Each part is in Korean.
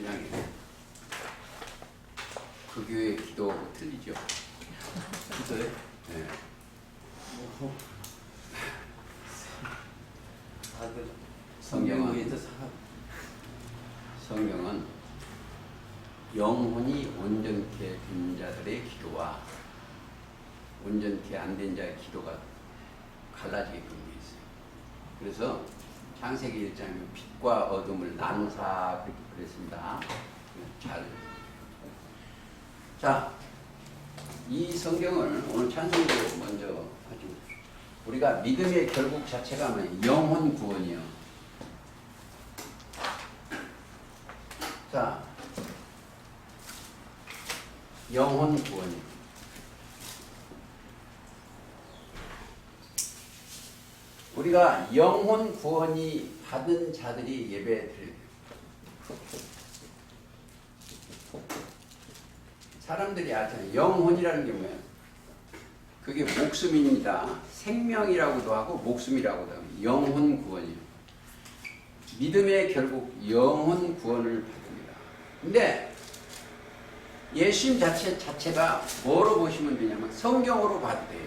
그냥 그 교회 기도하고 틀리죠. 기도요? 네. 다들 성경은 영혼이 온전케 된 자들의 기도와 온전케 안 된 자의 기도가 갈라지게끔 되어 있어요. 그래서 창세기 1장에 빛과 어둠을 나누사 그렇게 그랬습니다. 자, 이 성경을 오늘 찬송으로 먼저 가지고 우리가 믿음의 결국 자체가 뭐예요? 영혼 구원이요. 자, 영혼 구원이요. 우리가 영혼 구원이 받은 자들이 예배 드려야 돼요. 사람들이 알잖아요. 영혼이라는 게 뭐예요? 그게 목숨입니다. 생명이라고도 하고 목숨이라고도 하고 영혼 구원이에요. 믿음의 결국 영혼 구원을 받습니다. 근데 예수님 자체가 뭐로 보시면 되냐면 성경으로 봐도 돼요.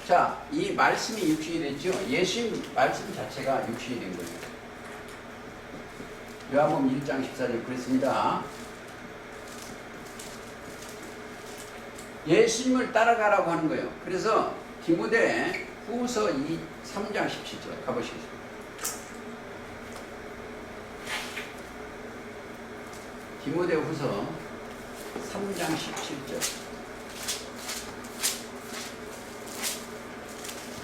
자, 이 말씀이 육신이 됐죠? 예수님 말씀 자체가 육신이 된 거예요. 요한복음 1장 14절 그랬습니다. 예수님을 따라가라고 하는 거예요. 그래서 디모데 후서 3장 17절 가보시겠습니다. 디모데 후서 3장 17절.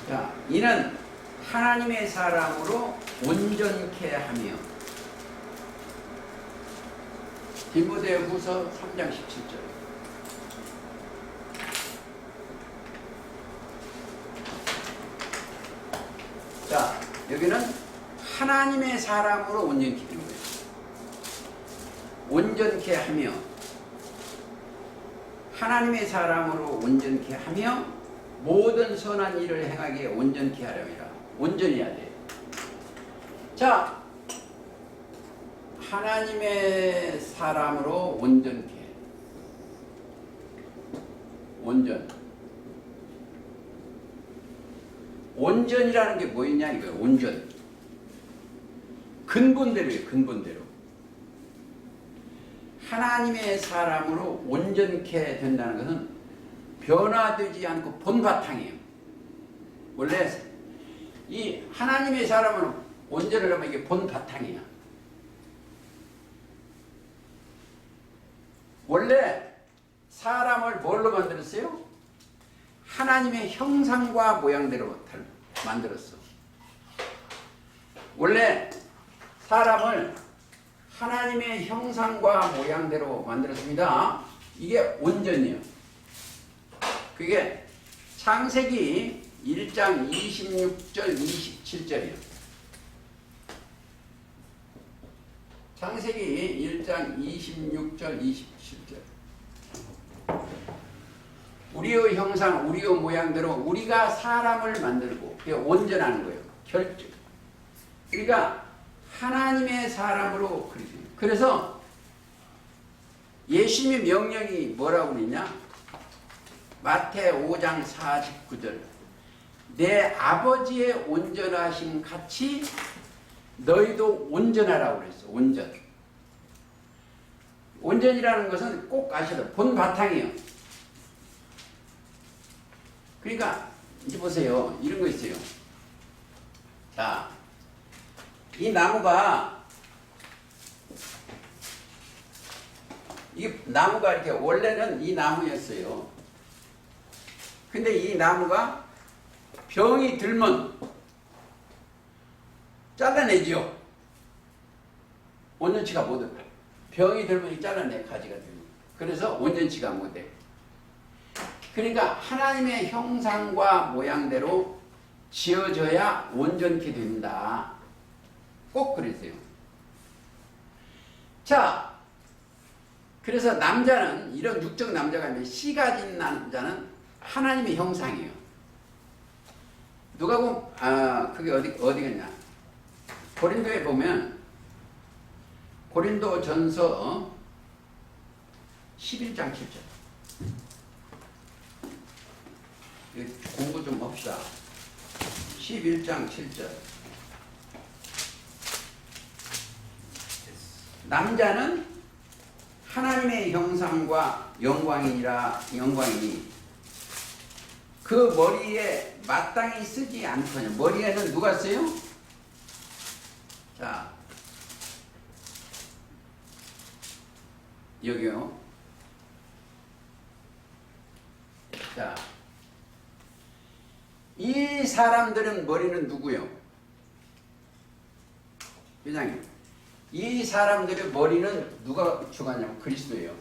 자, 이는 하나님의 사람으로 온전케 하며 디모데 후서 3장 17절. 자, 여기는 하나님의 사람으로 온전케 하는 거예요. 온전케 하며 하나님의 사람으로 온전케 하며 모든 선한 일을 행하기에 온전케 하려니라. 온전해야 돼. 자, 하나님의 사람으로 온전케. 온전. 온전이라는 게 뭐였냐 이거예요. 온전. 근본대로예요. 근본대로. 하나님의 사람으로 온전케 된다는 것은 변화되지 않고 본바탕이에요. 원래 이 하나님의 사람은 온전을 하면 이게 본바탕이야. 원래 사람을 뭘로 만들었어요? 하나님의 형상과 모양대로 만들었어. 원래 사람을 하나님의 형상과 모양대로 만들었습니다. 이게 온전이에요. 그게 창세기 1장 26절 27절이에요. 창세기 1장 26절 27절. 우리의 형상, 우리의 모양대로 우리가 사람을 만들고 그게 온전하는 거예요. 결정. 그러니까 하나님의 사람으로 그리죠. 그래서 예수님의 명령이 뭐라고 그러냐? 마태 5장 49절. 내 아버지의 온전하심 같이 너희도 온전하라고 그랬어. 온전. 온전이라는 것은 꼭 아셔야 돼. 본바탕이에요. 그러니까 이제 보세요. 이런 거 있어요. 자, 이 나무가 이게 나무가 이렇게 원래는 이 나무였어요. 근데 이 나무가 병이 들면 잘라내죠. 온전치가 못해. 병이 들면 잘라내 가지가 되고. 그래서 온전치가 못해. 그러니까 하나님의 형상과 모양대로 지어져야 온전케 된다. 꼭 그랬어요. 자, 그래서 남자는 이런 육적 남자가 있는데 씨 가진 남자는 하나님의 형상이에요. 누가 보면 그게 어디겠냐? 고린도에 보면 고린도전서 11장 7절. 공부 좀 합시다. 11장 7절. 남자는 하나님의 형상과 영광이니 그 머리에 마땅히 쓰지 않거냐. 머리에는 누가 써요? 자, 여기요. 자, 이 사람들은 머리는 누구요? 회장님, 이 사람들의 머리는 누가 주관하냐면 그리스도예요.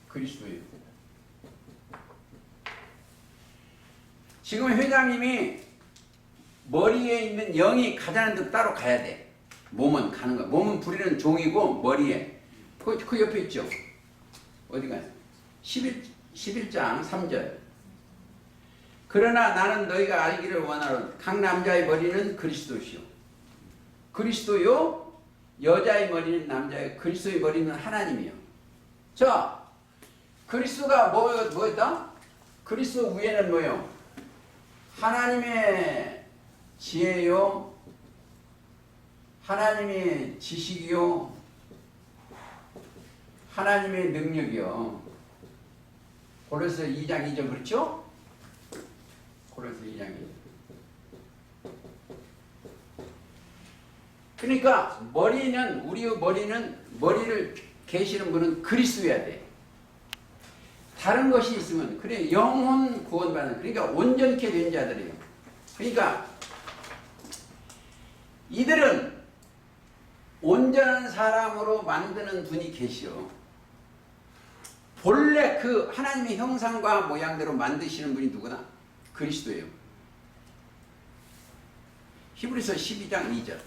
그리스도예요. 지금 회장님이 머리에 있는 영이 가자는 데 따로 가야 돼. 몸은 가는 거야. 몸은 부리는 종이고 머리에 그 옆에 있죠. 어디가? 11장 3절. 그러나 나는 너희가 알기를 원하노라. 각 남자의 머리는 그리스도시요. 그리스도요. 여자의 머리는 남자예요. 그리스도의 머리는 하나님이요. 자, 그리스도가 뭐였다? 그리스도 위에는 뭐예요? 하나님의 지혜요. 하나님의 지식이요. 하나님의 능력이요. 고린도서 2장 2절 그렇죠? 고린도서 2장 2절. 그러니까 우리의 머리를 계시는 분은 그리스도여야 돼. 다른 것이 있으면 그래 영혼 구원받는 그러니까 온전케 된 자들이에요. 그러니까 이들은 온전한 사람으로 만드는 분이 계시오. 본래 그 하나님의 형상과 모양대로 만드시는 분이 누구나? 그리스도예요. 히브리서 12장 2절.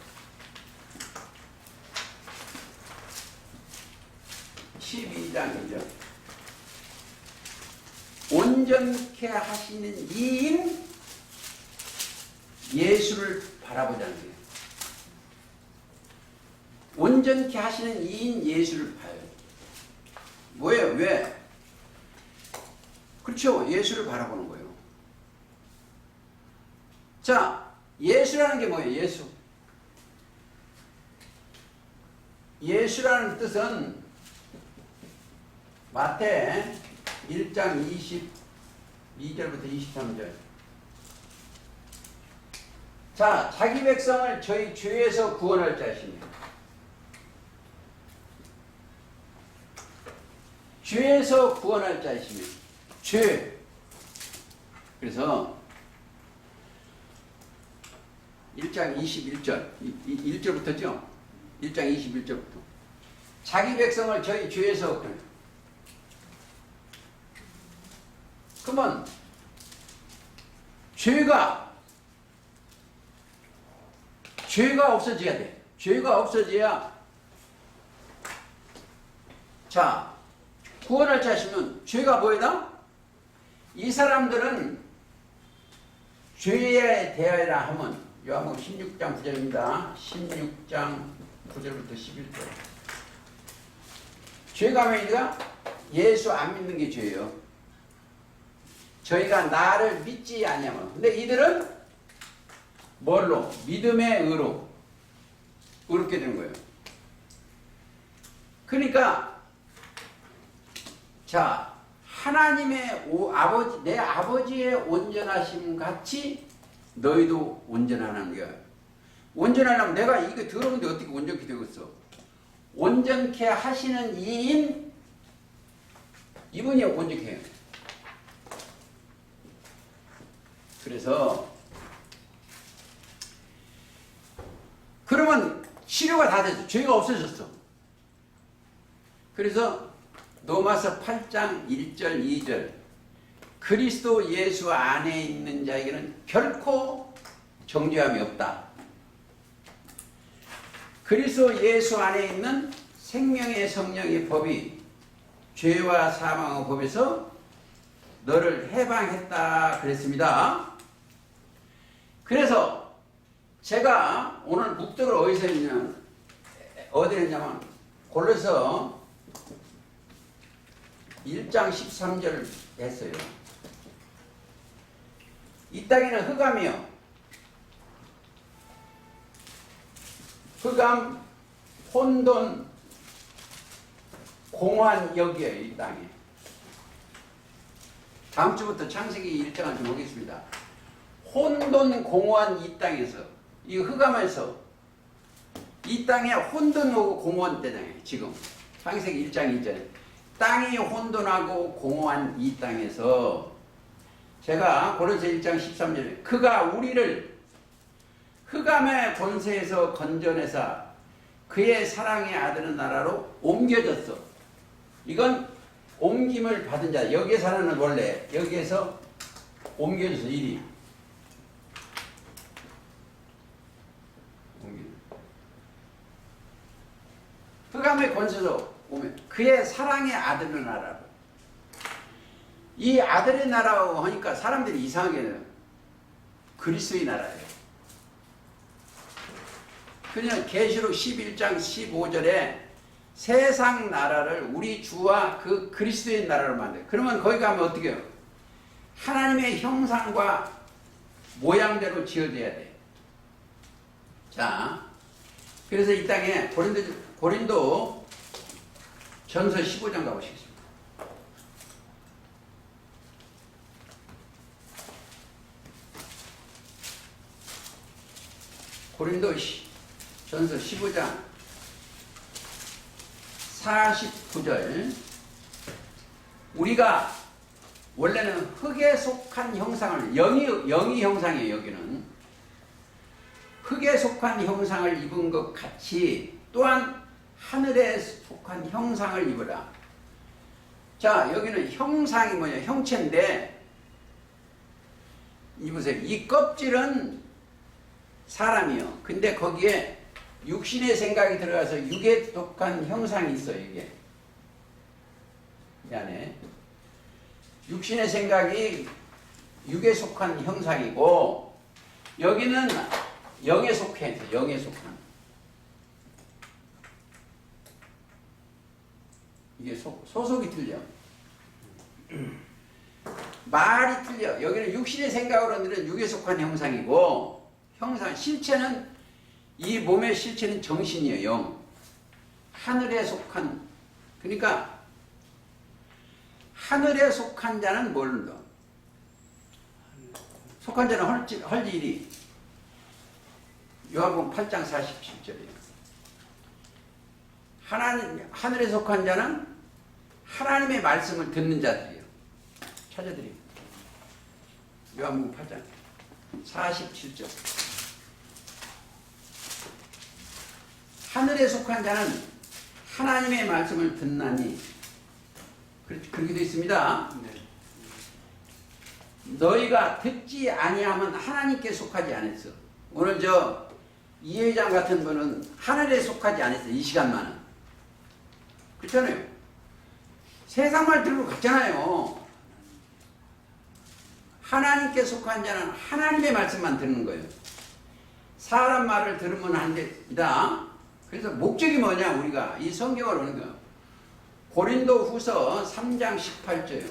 12장 2절. 온전케 하시는 이인 예수를 바라보자는 거예요. 온전케 하시는 이인 예수를 봐요. 뭐예요? 왜? 그렇죠. 예수를 바라보는 거예요. 자, 예수라는 게 뭐예요? 예수. 예수라는 뜻은 마태 1장 22절부터 23절. 자, 자기 백성을 저희 죄에서 구원할 자시며 죄에서 구원할 자이시며 죄. 그래서 1장 21절 1절부터죠. 1장 21절부터 자기 백성을 저희 죄에서 그러면 죄가 없어져야 돼. 죄가 없어져야 자 구원할 자시면 죄가 뭐이다? 이 사람들은 죄에 대하여라 하면 요한복음 16장 9절입니다. 16장 9절부터 11절. 죄가 뭐이다? 예수 안 믿는 게 죄예요. 저희가 나를 믿지 아니하면. 근데 이들은 뭘로? 믿음의 의로 의롭게 되는 거예요. 그러니까 자, 하나님의 아버지, 내 아버지의 온전하심 같이 너희도 온전하는 거야. 온전하려면 내가 이거 들어오는데 어떻게 온전케 되겠어? 온전케 하시는 이인 이분이 온전케 해요. 그래서 그러면 치료가 다 됐어. 죄가 없어졌어. 그래서 로마서 8장 1절 2절 그리스도 예수 안에 있는 자에게는 결코 정죄함이 없다. 그리스도 예수 안에 있는 생명의 성령의 법이 죄와 사망의 법에서 너를 해방했다 그랬습니다. 그래서 제가 오늘 묵독을 어디서 했냐면 어디 했냐면 골로새 1장 13절 했어요. 이 땅에는 흑암이요. 흑암, 혼돈, 공허한 역이에요. 이 땅에. 다음 주부터 창세기 1장을 좀 보겠습니다. 혼돈 공허한 이 땅에서, 이 흑암에서 이 땅에 혼돈하고 공허한 때잖아요. 지금 창세기 1장 2절 땅이 혼돈하고 공허한 이 땅에서 제가 골로새 1장 13절에 그가 우리를 흑암의 권세에서 건져내사 그의 사랑의 아들의 나라로 옮겨졌어. 이건 옮김을 받은 자. 여기에 사는 원래 여기에서 옮겨져서 일이 흑암의 권세로 오면 그의 사랑의 아들의 나라로. 이 아들의 나라고 하니까 사람들이 이상하게 그리스도의 나라예요. 그냥 계시록 11장 15절에 세상 나라를 우리 주와 그 그리스도의 나라로 만들어요. 그러면 거기 가면 어떻게 해요? 하나님의 형상과 모양대로 지어져야 돼. 자, 그래서 이 땅에 고린도 전서 15장 가보시겠습니다. 고린도 전서 15장 49절 우리가 원래는 흙에 속한 형상을 영이 형상이에요. 여기는 흙에 속한 형상을 입은 것 같이 또한 하늘에 속한 형상을 입으라. 자, 여기는 형상이 뭐냐? 형체인데 이보세요. 이 껍질은 사람이요. 근데 거기에 육신의 생각이 들어가서 육에 속한 형상이 있어요. 이게 이 안에 육신의 생각이 육에 속한 형상이고 여기는 영에 속해 있어요. 영에 속한 이게 소속이 틀려. 말이 틀려. 여기는 육신의 생각으로는 육에 속한 형상이고 형상 실체는 이 몸의 실체는 정신이에요. 영. 하늘에 속한 그러니까 하늘에 속한 자는 뭘 넣어? 속한 자는 헐지 일이 요한복음 8장 47절이에요. 하늘에 속한 자는 하나님의 말씀을 듣는 자들이에요. 찾아드립니다. 요한복음 8장 47절. 하늘에 속한 자는 하나님의 말씀을 듣나니 그렇게 되어 있습니다. 너희가 듣지 아니하면 하나님께 속하지 않았어. 오늘 이 회장 같은 분은 하늘에 속하지 않았어요. 이 시간만은. 그렇잖아요. 세상 말 들고 갔잖아요. 하나님께 속한 자는 하나님의 말씀만 듣는 거예요. 사람 말을 들으면 안 됩니다. 그래서 목적이 뭐냐? 우리가 이 성경을 오는 거예요. 고린도 후서 3장 18절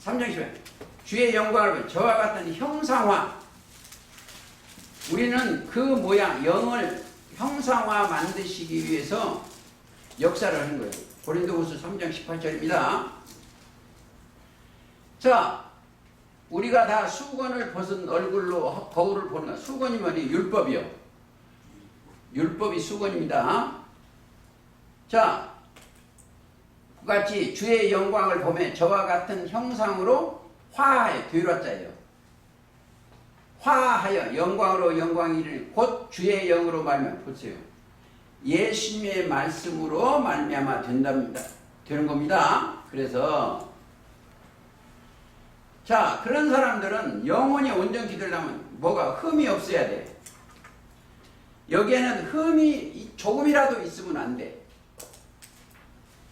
3장 18절 주의 영광을 보여 저와 같은 형상화 우리는 그 모양 영을 형상화 만드시기 위해서 역사를 하는 거예요. 고린도 후서 3장 18절입니다. 자, 우리가 다 수건을 벗은 얼굴로 거울을 보는 거야. 수건이 뭐니? 율법이요. 율법이 수건입니다. 자, 그같이 주의 영광을 보며 저와 같은 형상으로 화하여 뒤로자예요. 화하여 영광으로 영광이를 곧 주의 영으로 말미암아 보세요. 예수님의 말씀으로 말미암아 된답니다. 되는 겁니다. 그래서 자, 그런 사람들은 영혼이 온전히 되려면 뭐가 흠이 없어야 돼. 여기에는 흠이 조금이라도 있으면 안 돼.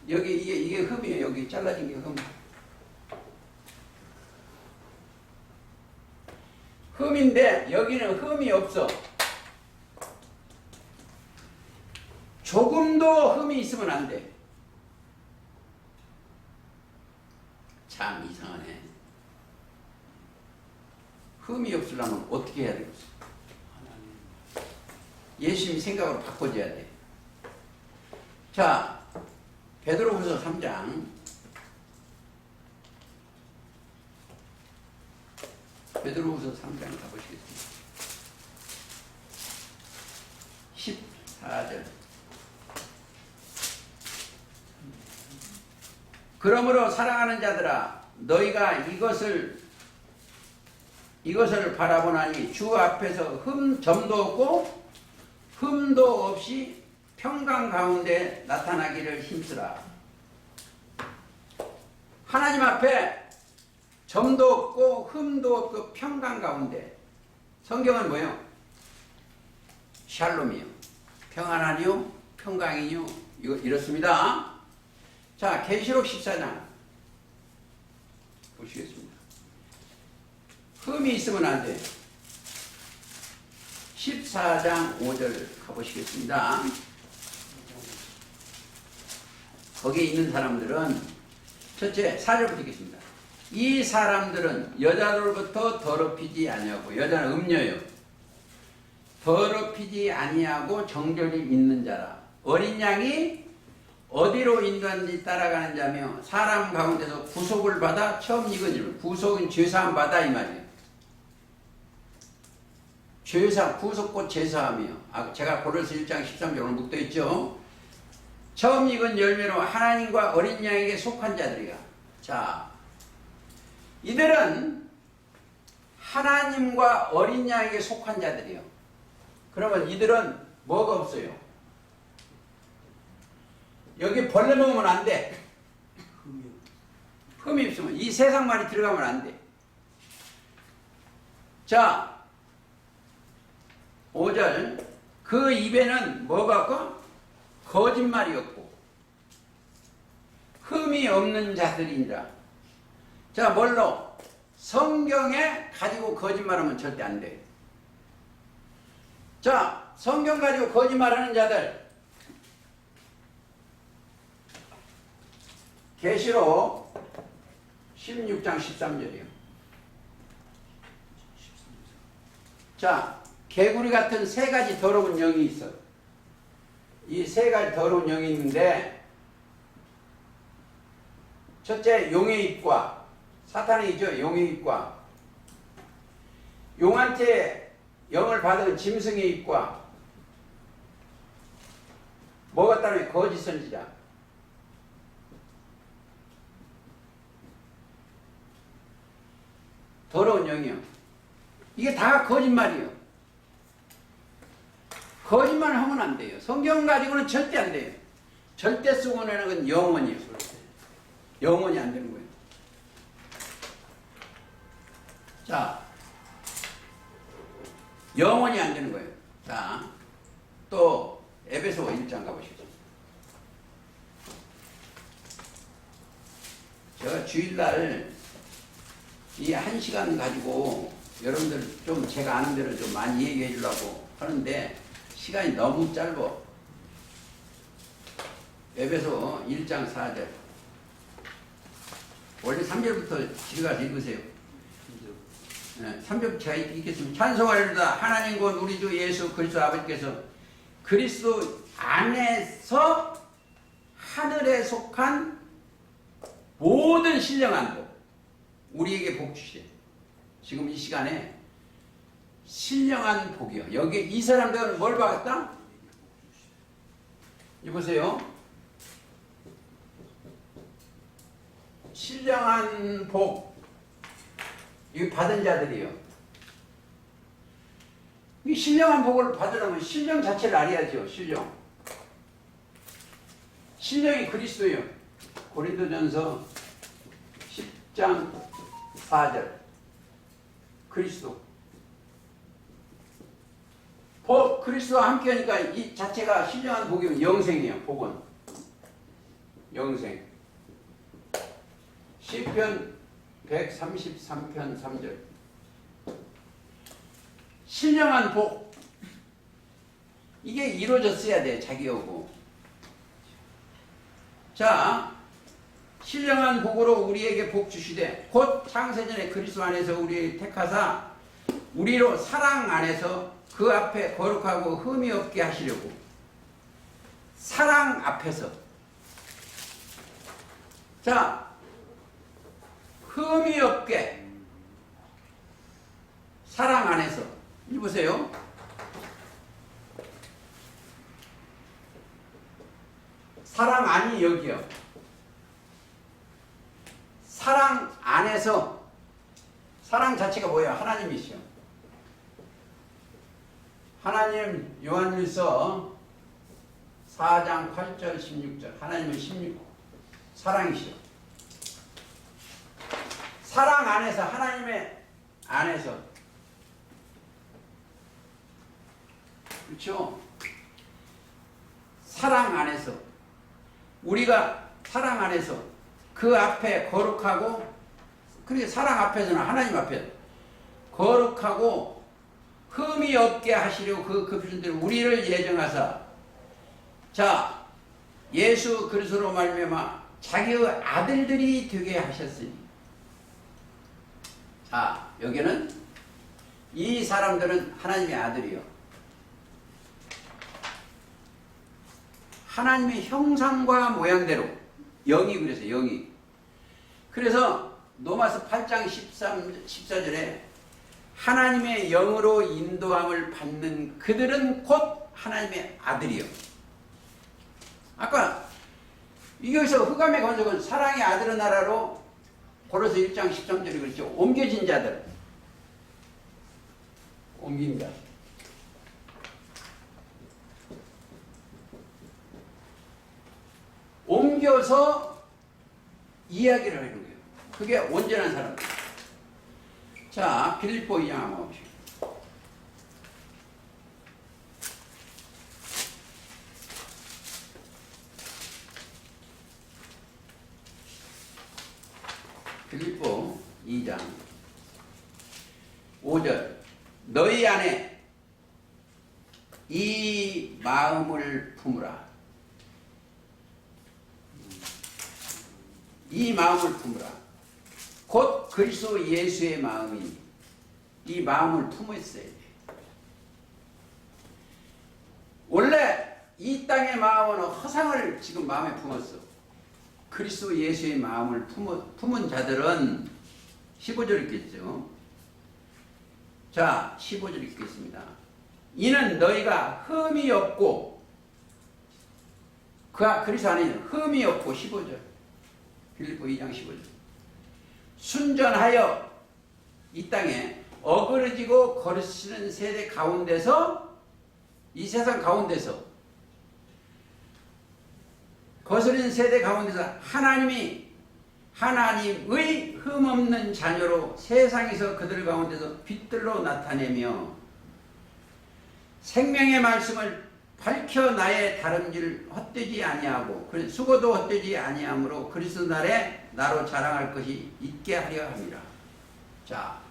여기 이게 흠이에요. 여기 잘라진 게 흠. 흠인데 여기는 흠이 없어. 조금도 흠이 있으면 안 돼. 참 이상하네. 흠이 없으려면 어떻게 해야 되겠어? 예수님 생각으로 바꿔줘야 돼. 자, 베드로후서 3장. 베드로후서 3장 가보시겠습니다. 14절. 그러므로 사랑하는 자들아 너희가 이것을 바라보나니 주 앞에서 점도 없고 흠도 없이 평강 가운데 나타나기를 힘쓰라. 하나님 앞에 점도 없고 흠도 없고 평강 가운데. 성경은 뭐예요? 샬롬이요. 평안하니요 평강이요. 이렇습니다. 자, 계시록 14장 보시겠습니다. 흠이 있으면 안 돼. 14장 5절 가보시겠습니다. 거기에 있는 사람들은 첫째 4절부터 읽겠습니다. 이 사람들은 여자들부터 더럽히지 아니하고, 여자는 음녀요, 더럽히지 아니하고 정결이 있는 자라. 어린 양이 어디로 인도하는지 따라가는 자며 사람 가운데서 구속을 받아 처음 익은 일. 구속은 죄사함 받아 이 말이에요. 구속 곧 죄사함이요. 제가 고린도서 1장 13절 오늘 묵도했죠. 처음 익은 열매로 하나님과 어린 양에게 속한 자들이야. 자, 이들은 하나님과 어린 양에게 속한 자들이요. 그러면 이들은 뭐가 없어요? 여기 벌레 먹으면 안 돼. 흠이 없으면 이 세상 말이 들어가면 안 돼. 자, 5절. 그 입에는 뭐가 없고? 거짓말이 없고 흠이 없는 자들이니라. 자, 뭘로? 성경에 가지고 거짓말하면 절대 안 돼. 자, 성경 가지고 거짓말하는 자들. 계시록 16장 13절이요. 자, 개구리 같은 세 가지 더러운 영이 있어. 이 세 가지 더러운 영이 있는데, 첫째 용의 입과, 사탄의 입죠. 용의 입과, 용한테 영을 받은 짐승의 입과, 뭐가 따르면 거짓 선지자. 더러운 영이요. 이게 다 거짓말이요. 거짓말 하면 안 돼요. 성경 가지고는 절대 안 돼요. 절대 쓰고 내는 건 영원이에요. 영원히 안 되는 거예요. 자, 영원히 안 되는 거예요. 자, 또 에베소 1장 가보시죠. 제가 주일날 이 1시간 가지고 여러분들 좀 제가 아는 대로 좀 많이 얘기해 주려고 하는데 시간이 너무 짧아. 에베소 1장 4절. 원래 3절부터 들어가서 읽으세요. 3절 제가 읽겠습니다. 찬송하리로다. 하나님 곧 우리 주 예수 그리스도 아버지께서 그리스도 안에서 하늘에 속한 모든 신령한 복 우리에게 복 주시오. 지금 이 시간에 신령한 복이요. 여기 이 사람들은 뭘 받았다? 이 보세요. 신령한 복. 이거 받은 자들이요. 이 신령한 복을 받으려면 신령 자체를 알아야죠. 신령. 신령이 그리스도예요. 고린도전서 10장 4절. 그리스도. 그리스도와 함께 하니까 이 자체가 신령한 복이면 영생이에요. 복은. 영생. 시편 133편 3절. 신령한 복. 이게 이루어졌어야 돼, 자기하고. 자, 신령한 복으로 우리에게 복 주시되 곧 창세전에 그리스도 안에서 우리를 택하사 우리로 사랑 안에서 그 앞에 거룩하고 흠이 없게 하시려고. 사랑 앞에서. 자, 흠이 없게. 사랑 안에서. 이 보세요. 사랑 안이 여기요. 사랑 안에서. 사랑 자체가 뭐예요? 하나님이시요. 하나님 요한일서 4장 8절 16절. 하나님은 16 사랑이시요. 사랑 안에서, 하나님의 안에서. 그렇죠? 사랑 안에서. 우리가 사랑 안에서 그 앞에 거룩하고, 그러니까 사랑 앞에서는 하나님 앞에 거룩하고 흠이 없게 하시려고 그 표현대로 우리를 예정하사. 자, 예수 그리스도로 말미암아 자기의 아들들이 되게 하셨으니. 자, 여기는 이 사람들은 하나님의 아들이요. 하나님의 형상과 모양대로. 영이 그래서 영이. 그래서 로마서 8장 14절에 하나님의 영으로 인도함을 받는 그들은 곧 하나님의 아들이요. 아까 여기서 흑암의 권속은 사랑의 아들의 나라로 고로서 1장 13절이 그렇죠. 옮겨진 자들. 옮긴 자. 옮겨서 이야기를 하는 거예요. 그게 온전한 사람. 자, 빌립보 2장 한번 봅시다. 빌립보 2장 5절. 너희 안에 이 마음을 품으라. 이 마음을 품으라. 곧 그리스도 예수의 마음이니. 이 마음을 품었어야 돼. 원래 이 땅의 마음은 허상을 지금 마음에 품었어. 그리스도 예수의 마음을 품은 자들은 15절 읽겠죠. 자, 15절 읽겠습니다. 이는 너희가 흠이 없고, 그리스도 안에 있는 흠이 없고, 15절. 빌립보 2장 15절. 순전하여 이 땅에 어그러지고 거르시는 세대 가운데서, 이 세상 가운데서, 거스린 세대 가운데서 하나님의 흠없는 자녀로 세상에서 그들 가운데서 빛들로 나타내며 생명의 말씀을 밝혀 나의 다름질 헛되지 아니하고 수고도 헛되지 아니하므로 그리스도 날에 나로 자랑할 것이 있게 하려 합니다. 자,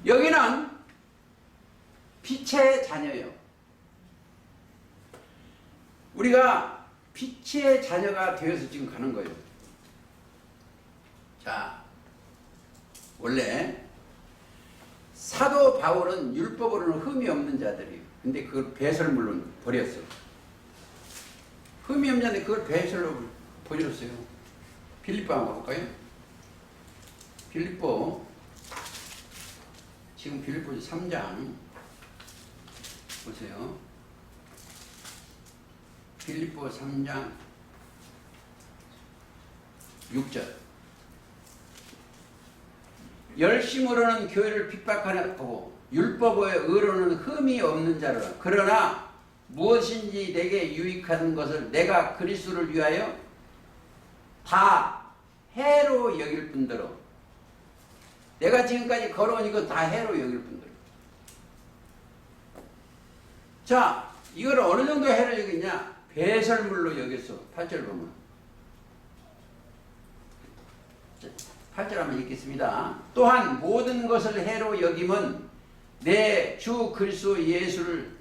여기는 빛의 자녀예요. 우리가 빛의 자녀가 되어서 지금 가는 거예요. 자, 원래 사도 바울은 율법으로는 흠이 없는 자들이에요. 근데 그걸 배설물로 버렸어. 흠이 없는 자인데 그걸 배설로 버렸어요. 빌립보 한번 볼까요? 빌립보, 지금 빌립보 3장 보세요. 빌립보 3장 6절. 열심으로는 교회를 핍박하고 율법의 의로는 흠이 없는 자로라. 그러나 무엇인지 내게 유익한 것을 내가 그리스도를 위하여 다 해로 여길 뿐더러. 내가 지금까지 걸어온 이거 다 해로 여길 뿐더러. 자, 이걸 어느 정도 해로 여기냐? 배설물로 여겼어. 8절 보면. 8절 한번 읽겠습니다. 또한 모든 것을 해로 여김은 내 주 그리스도 예수를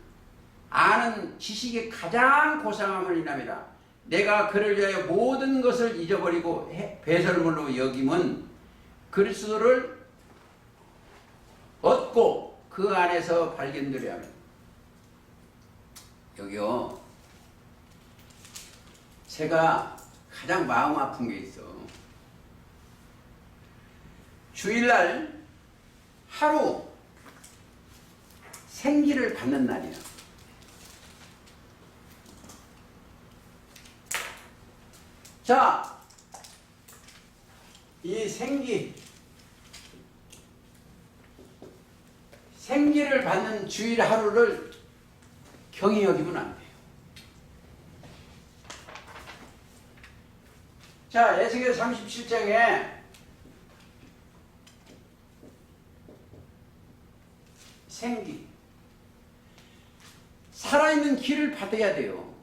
아는 지식이 가장 고상함을 인함이라. 내가 그를 위하여 모든 것을 잊어버리고 배설물로 여김은 그리스도를 얻고 그 안에서 발견되려 합니다. 여기요, 제가 가장 마음 아픈 게 있어. 주일날 하루 생기를 받는 날이야. 자, 이 생기를 받는 주일 하루를 경히 여기면 안 돼요. 자, 에스겔 37장에 생기, 살아있는 기를 받아야 돼요.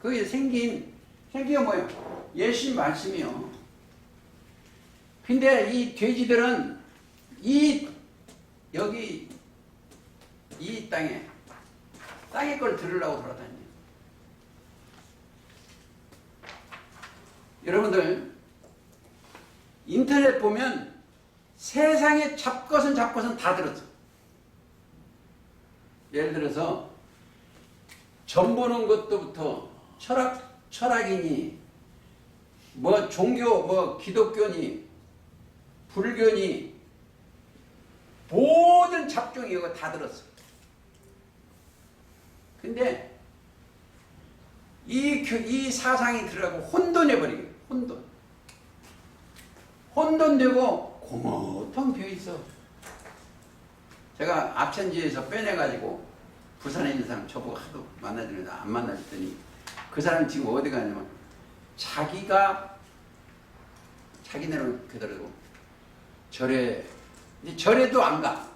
그게 생기가 뭐예요? 예수님 말씀이요. 근데 이 돼지들은 여기 이 땅의 걸 들으려고 돌아다녀요. 여러분들 인터넷 보면 세상에 잡것은 다 들었어. 예를 들어서 점 보는 것도부터 철학이니 뭐 종교 뭐 기독교니 불교니 모든 잡종이 이거 다 들었어. 근데 이 사상이 들어가고 혼돈해버리게. 혼돈되고 고무통 비어있어. 제가 압천지에서 빼내가지고 부산에 있는 사람 저보고 하도 만나주는데 안 만나줬더니 그 사람이 지금 어디 가냐면 자기네는 그대로 절에도 안 가.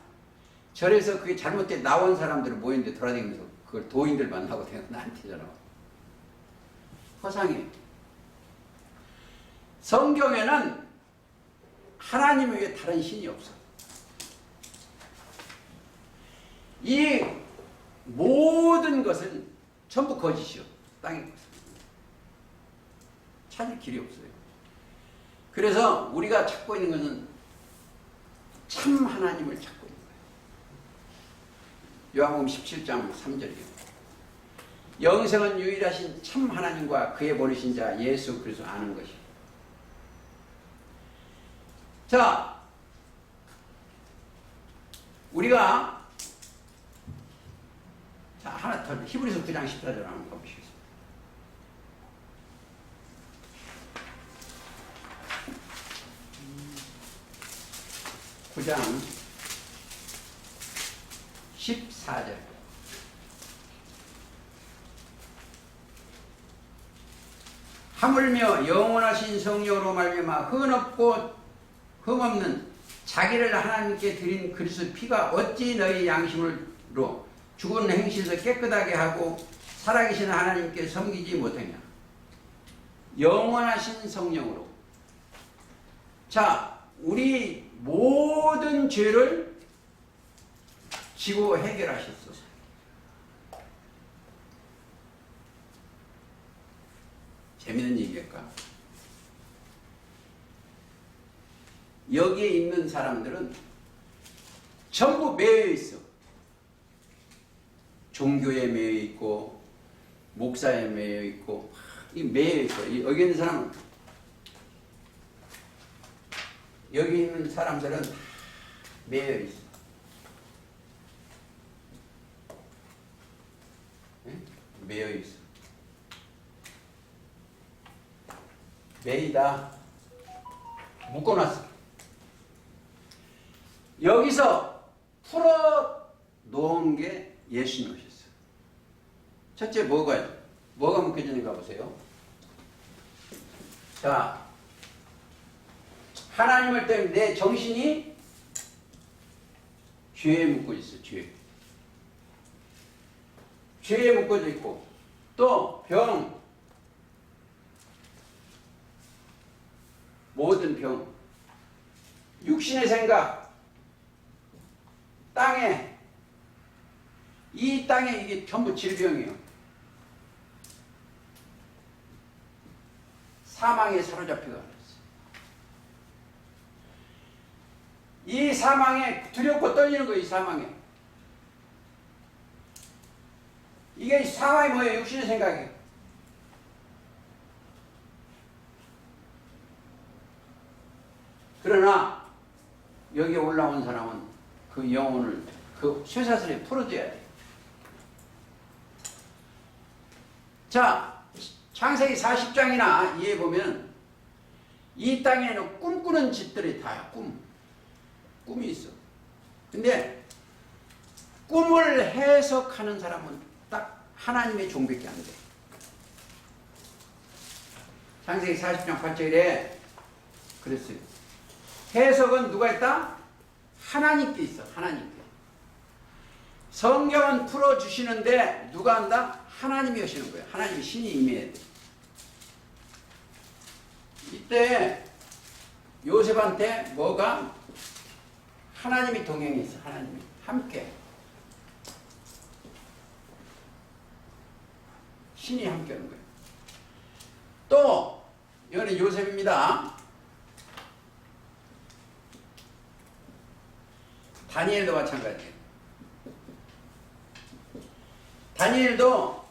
절에서 그게 잘못된 나온 사람들을 모였는데 돌아다니면서 그걸 도인들 만나고 나한테 전화 와. 허상이에요. 성경에는 하나님 외에 다른 신이 없어. 이 모든 것은 전부 거짓이요. 땅의 것은. 찾을 길이 없어요. 그래서 우리가 찾고 있는 것은 참 하나님을 찾고 있는 거예요. 요한복음 17장 3절이요. 영생은 유일하신 참 하나님과 그의 보내신 자 예수 그리스도 아는 것이요. 자, 우리가 하나 더 히브리서 9장 14절 한번 가보시겠습니다. 구 장 14절. 하물며 영원하신 성령으로 말미암아 흠없고 흠없는 자기를 하나님께 드린 그리스도 피가 어찌 너희 양심으로 죽은 행실에서 깨끗하게 하고 살아계신 하나님께 섬기지 못하냐. 영원하신 성령으로. 자, 우리 모든 죄를 지고 해결하셨어. 재밌는 얘기일까? 여기에 있는 사람들은 전부 매여 있어. 종교에 매여 있고 목사에 매여 있고 이 매여 있어. 여기 있는 사람은 여기 있는 사람들은 매여 있어. 네? 매여 있어. 매이다. 묶어놨어. 여기서 풀어 놓은 게 예수님이셨어. 첫째 뭐가 묶여지는가 보세요. 자, 하나님을 때문에 내 정신이 죄에 묶어 있어. 죄에 묶어져 있고 또 병, 모든 병, 육신의 생각, 땅에, 이 땅에 이게 전부 질병이에요. 사망에 사로잡혀가 버렸어요. 이 사망에 두렵고 떨리는 거예요. 이 사망에. 이게 사망이 뭐예요? 육신의 생각이에요. 그러나 여기에 올라온 사람은 그 영혼을 그 쇠사슬에 풀어줘야 돼요. 자, 창세기 40장이나 이에 보면 이 땅에는 꿈꾸는 짓들이 다야. 꿈이 있어. 근데 꿈을 해석하는 사람은 딱 하나님의 종밖에 안 돼. 창세기 40장 8절에 그랬어요. 해석은 누가 했다? 하나님께 있어. 하나님께. 성경은 풀어주시는데 누가 한다? 하나님이 하시는 거예요. 하나님이 신이 임해야 돼. 이때 요셉한테 뭐가? 하나님이 동행해 있어. 하나님이 함께. 신이 함께 하는 거예요. 또 이거는 요셉입니다. 다니엘도 마찬가지예요. 다니엘도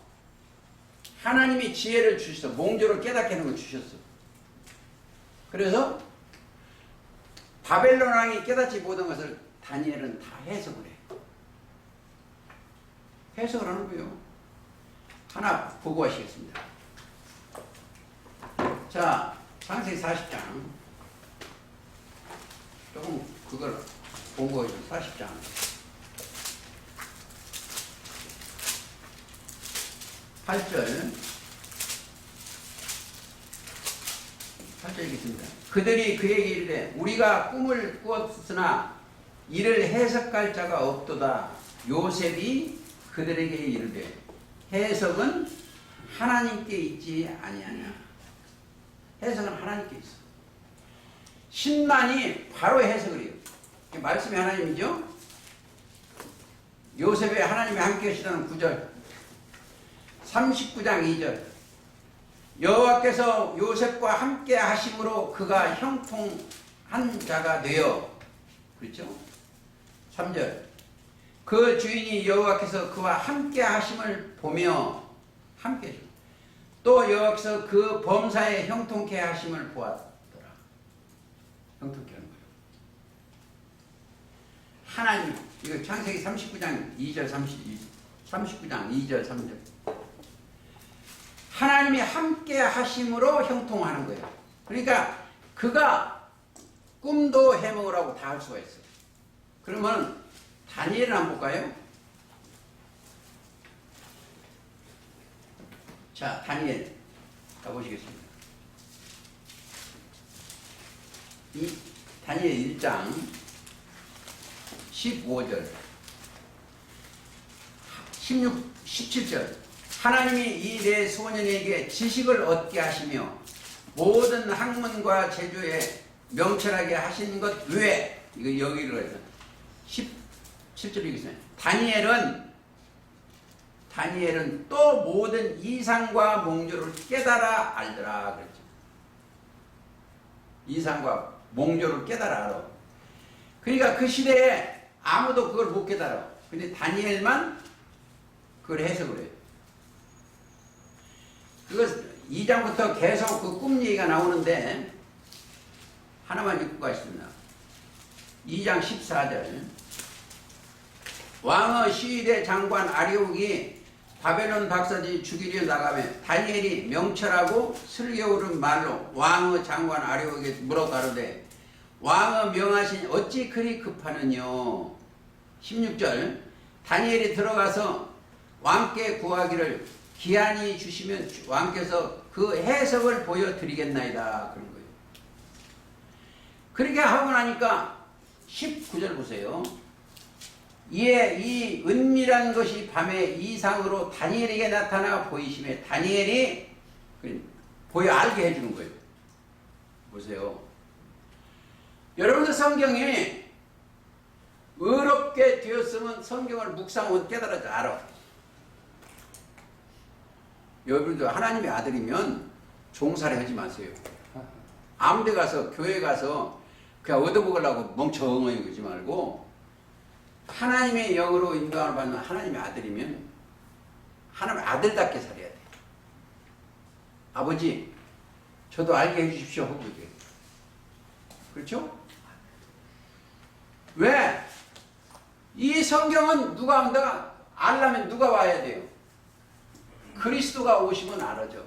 하나님이 지혜를 주셔서 몽조를 깨닫게 하는 걸 주셨어. 그래서 바벨론 왕이 깨닫지 못한 것을 다니엘은 다 해석을 해. 해석을 하는 거예요. 하나 보고 하시겠습니다. 자, 창세기 40장. 조금 그걸 본 거죠. 40장. 8절. 8절 읽겠습니다. 그들이 그에게 이르되 우리가 꿈을 꾸었으나 이를 해석할 자가 없도다. 요셉이 그들에게 이르되 해석은 하나님께 있지 아니하냐. 해석은 하나님께 있어. 신만이 바로 해석을 해요. 말씀이 하나님이죠. 요셉의 하나님이 함께 하시다는 9절 39장 2절 여호와께서 요셉과 함께 하심으로 그가 형통한 자가 되어 그렇죠. 3절 그 주인이 여호와께서 그와 함께 하심을 보며 함께 하시고 또 여호와께서 그 범사에 형통케 하심을 보았더라. 형통케 하는 거예요. 하나님 이거 창세기 39장 2절 39장 2절 3절 하나님이 함께 하심으로 형통하는 거예요. 그러니까 그가 꿈도 해먹으라고 다 할 수가 있어요. 그러면 다니엘을 한번 볼까요? 자, 다니엘 가보시겠습니다. 이 다니엘 1장 15절 16, 17절 하나님이 이 네 소년에게 지식을 얻게 하시며 모든 학문과 제조에 명철하게 하신 것 외에 이거 여기로 해서 17절 읽겠습니다. 다니엘은 또 모든 이상과 몽조를 깨달아 알더라 그랬죠. 이상과 몽조를 깨달아 알아. 그러니까 그 시대에 아무도 그걸 못 깨달아. 근데 다니엘만 그걸 해석을 해요. 그거 2장부터 계속 그 꿈 얘기가 나오는데 하나만 읽고 가겠습니다. 2장 14절 왕의 시위대 장관 아리옥이 바벨론 박사들이 죽이려 나가며 다니엘이 명철하고 슬기로운 말로 왕의 장관 아리옥에게 물어 가로되 왕의 명하신 어찌 그리 급하느뇨. 16절 다니엘이 들어가서 왕께 구하기를 기한이 주시면 왕께서 그 해석을 보여드리겠나이다 그런 거예요. 그렇게 하고 나니까 19절 보세요. 이에 이 은밀한 것이 밤에 이상으로 다니엘에게 나타나 보이심에 다니엘이 보여 알게 해주는 거예요. 보세요. 여러분들 성경이 의롭게 되었으면 성경을 묵상하면 깨달아져 알아. 여러분도 하나님의 아들이면 종살이 하지 마세요. 아무데 가서 교회 가서 그냥 얻어먹으려고 멍청하게 그러지 말고 하나님의 영으로 인도함을 받는 하나님의 아들이면 하나님의 아들답게 살아야 돼. 아버지 저도 알게 해주십시오 하고 이제. 그렇죠? 왜? 이 성경은 누가 온다? 알려면 누가 와야 돼요? 그리스도가 오시면 알아져.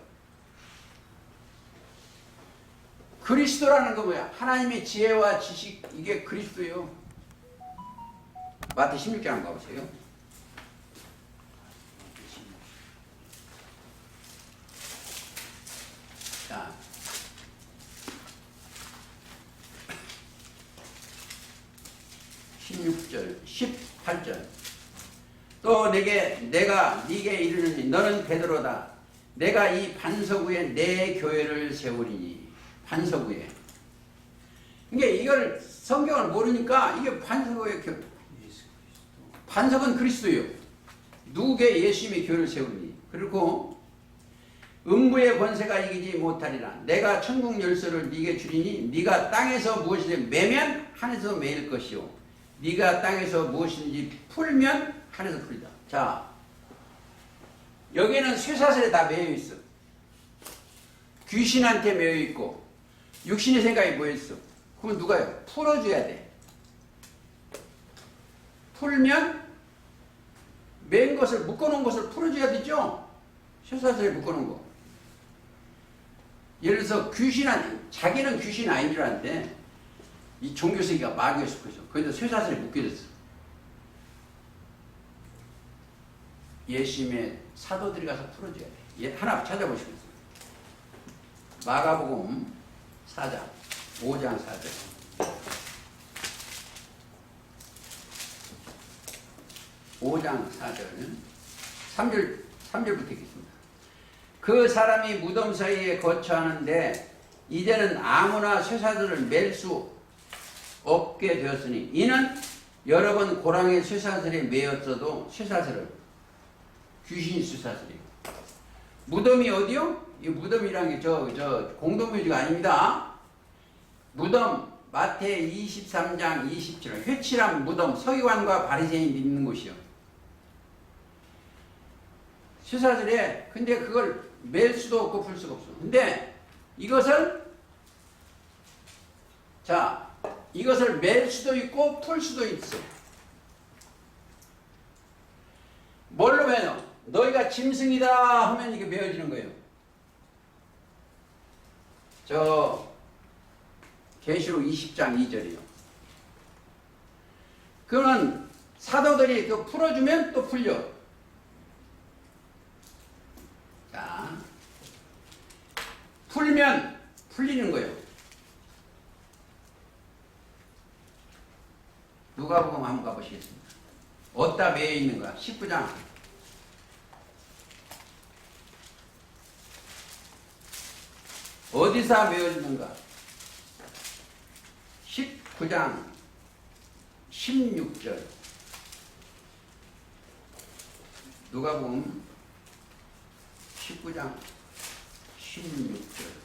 그리스도라는 건 뭐야? 하나님의 지혜와 지식, 이게 그리스도예요. 마태 16장 한번 가보세요. 자, 16절, 18절. 또 내가 네게 이르느니 너는 베드로다. 내가 이 반석 위에 내 교회를 세우리니. 반석 위에. 이게 이걸 성경을 모르니까 이게 반석 위에 반석은 그리스도예요. 누구게 예수님의 교회를 세우니. 그리고 음부의 권세가 이기지 못하리라. 내가 천국 열쇠를 네게 주리니 네가 땅에서 무엇이든 매면 하늘에서 매일 것이요. 네가 땅에서 무엇인지 풀면 하늘에서 풀리다. 자, 여기는 쇠사슬에 다 매여 있어. 귀신한테 매여 있고 육신의 생각이 모여 있어. 그러면 누가요? 풀어줘야 돼. 풀면 맨 것을 묶어놓은 것을 풀어줘야 되죠. 쇠사슬에 묶어놓은 거. 예를 들어서 자기는 귀신 아닌 줄 아는데 이 종교세계가 마귀에 속해서 거기다 쇠사슬에 묶여졌어. 예수님의 사도들이 가서 풀어줘야 돼. 하나 찾아보시겠어요? 마가복음 4장 5장 4절 5장 4절 3절부터 읽겠습니다. 그 사람이 무덤 사이에 거처하는데 이제는 아무나 쇠사슬을 맬 수 없게 되었으니 이는 여러 번 고랑의 쇠사슬에 매였어도 쇠사슬을 귀신이 쇠사슬이에요. 무덤이 어디요? 이 무덤이란 게 저 공동묘지가 아닙니다. 무덤 마태 23장 27절 회칠한 무덤 서기관과 바리새인이 있는 곳이요. 쇠사슬에 근데 그걸 맬 수도 없고 풀 수가 없어. 근데 이것을 맬 수도 있고 풀 수도 있어. 뭘로 매요? 너희가 짐승이다 하면 이게 메어지는 거예요. 저 계시록 20장 2절이요. 그거는 사도들이 그 풀어주면 또 풀려. 자, 풀면 풀리는 거예요. 누가복음 한번 가보시겠습니다. 어디다 매여 있는 거야? 19장. 어디서 매여 있는가? 19장 16절. 누가복음 19장 16절.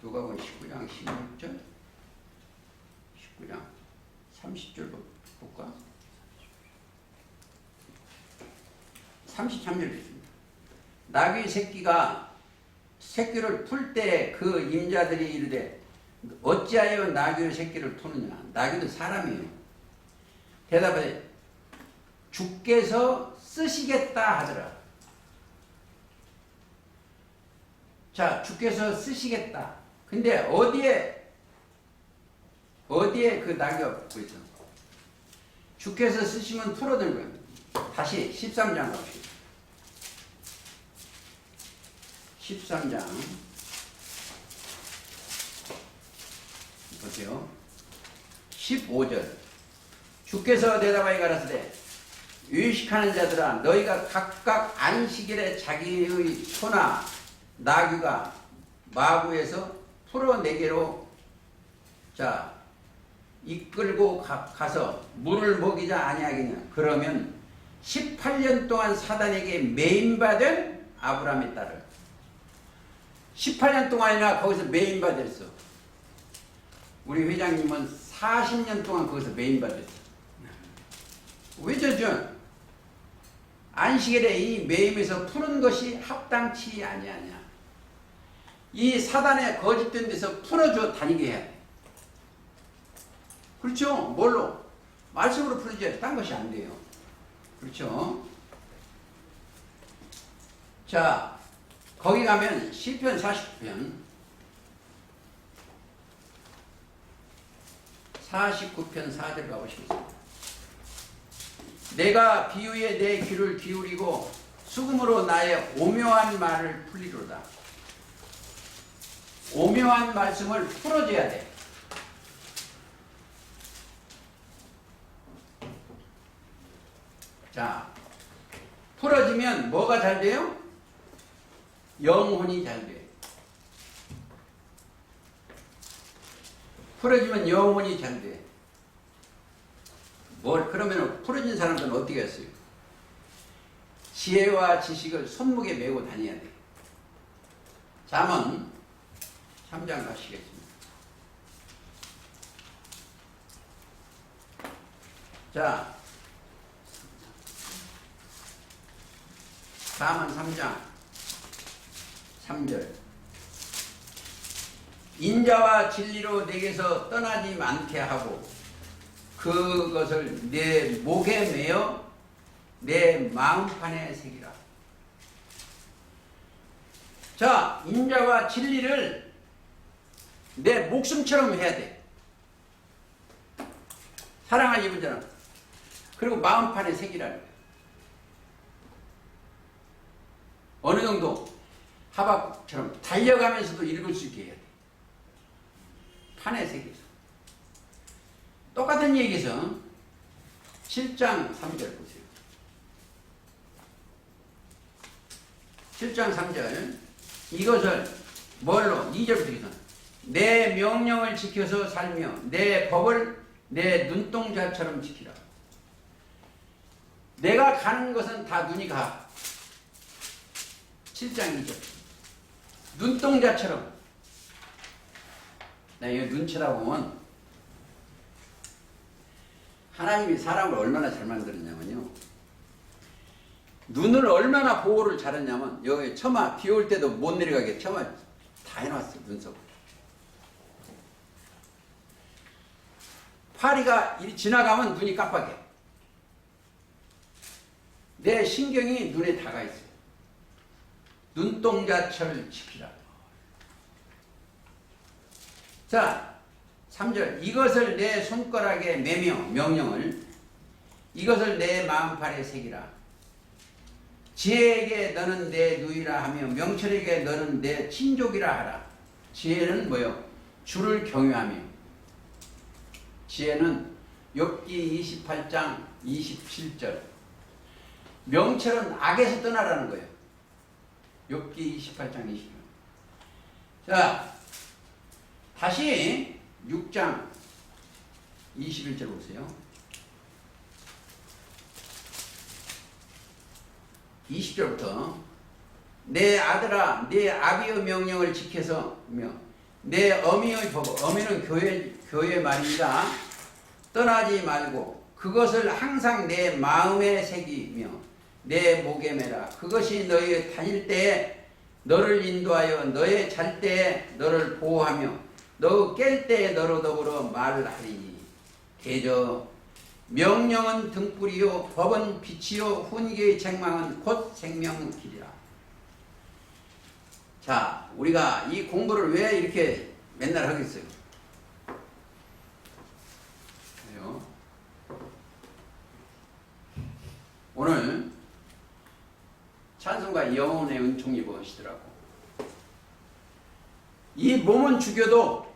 누가복음 19장 16절 19장 30절 볼까? 33절 있습니다. 나귀 새끼가 새끼를 풀 때 그 임자들이 이르되 어찌하여 나귀의 새끼를 푸느냐? 나귀는 사람이에요. 대답해 주께서 쓰시겠다 하더라. 자, 주께서 쓰시겠다. 근데 어디에 그 나귀가 붙고 있어? 주께서 쓰시면 풀어드는 거예요. 다시 13장 가봅시다. 13장 보세요. 15절 주께서 대답하여 가라사대 의식하는 자들아 너희가 각각 안식일에 자기의 소나 나귀가 마구에서 풀어내게로 자 이끌고 가서 물을 먹이자 아니하겠냐. 그러면 18년 동안 사단에게 매인받은 아브라함의 딸을 18년 동안이나 거기서 매인받았어. 우리 회장님은 40년 동안 거기서 매인받았어. 왜 저죠? 안식일에 이 매임에서 푸는 것이 합당치 아니하냐. 이 사단의 거짓된 데서 풀어줘 다니게 해야 돼. 그렇죠? 뭘로? 말씀으로 풀어줘야 딴 것이 안 돼요. 그렇죠? 자, 거기 가면 시편 49편 4절 가보시겠습니다. 내가 비유에 내 귀를 기울이고 수금으로 나의 오묘한 말을 풀리로다. 오묘한 말씀을 풀어줘야 돼. 자, 풀어지면 뭐가 잘 돼요? 영혼이 잘 돼. 풀어지면 영혼이 잘 돼. 그러면 풀어진 사람들은 어떻게 했어요? 지혜와 지식을 손목에 메고 다녀야 돼. 잠언 3장 가시겠습니다. 자, 잠언 3장 3절 인자와 진리로 내게서 떠나지 않게 하고 그것을 내 목에 매어 내 마음판에 새기라. 자, 인자와 진리를 내 목숨처럼 해야 돼. 사랑할 이분처럼. 그리고 마음판에 새기라는 거야. 어느 정도 하박국처럼 달려가면서도 읽을 수 있게 해야 돼. 판에 새겨서. 똑같은 얘기에서 7장 3절 보세요. 7장 3절 이것을 뭘로? 2절부터 내 명령을 지켜서 살며 내 법을 내 눈동자처럼 지키라. 내가 가는 것은 다 눈이 가. 7장 2절 눈동자처럼. 나 이거 눈치라고 보면 하나님이 사람을 얼마나 잘 만들었냐면요. 눈을 얼마나 보호를 잘했냐면 여기 처마 비 올 때도 못 내려가게 처마 다 해놨어요. 눈썹. 파리가 지나가면 눈이 깜빡해. 내 신경이 눈에 다가 있어요. 눈동자철 지키라. 자, 3절 이것을 내 손가락에 매며 명령을 이것을 내 마음판에 새기라. 지혜에게 너는 내 누이라 하며 명철에게 너는 내 친족이라 하라. 지혜는 뭐요? 주를 경외하며. 지혜는 욥기 28장 27절 명철은 악에서 떠나라는 거예요. 욥기 28장 27절. 자, 다시 6장 21절 보세요. 20절부터 내 아들아 내 아비의 명령을 지켜서며 내 어미의 법 어미는 교회 말이다. 떠나지 말고 그것을 항상 내 마음에 새기며 내 목에 매라. 그것이 너희 다닐 때에 너를 인도하여 너의 잘 때에 너를 보호하며 너 깰 때에 너로 더불어 말하리니. 대저 명령은 등불이요 법은 빛이요 훈계의 책망은 곧 생명 길이라. 자, 우리가 이 공부를 왜 이렇게 맨날 하겠어요? 그래요. 오늘 찬송가 영혼의 은총 입으시더라고. 이 몸은 죽여도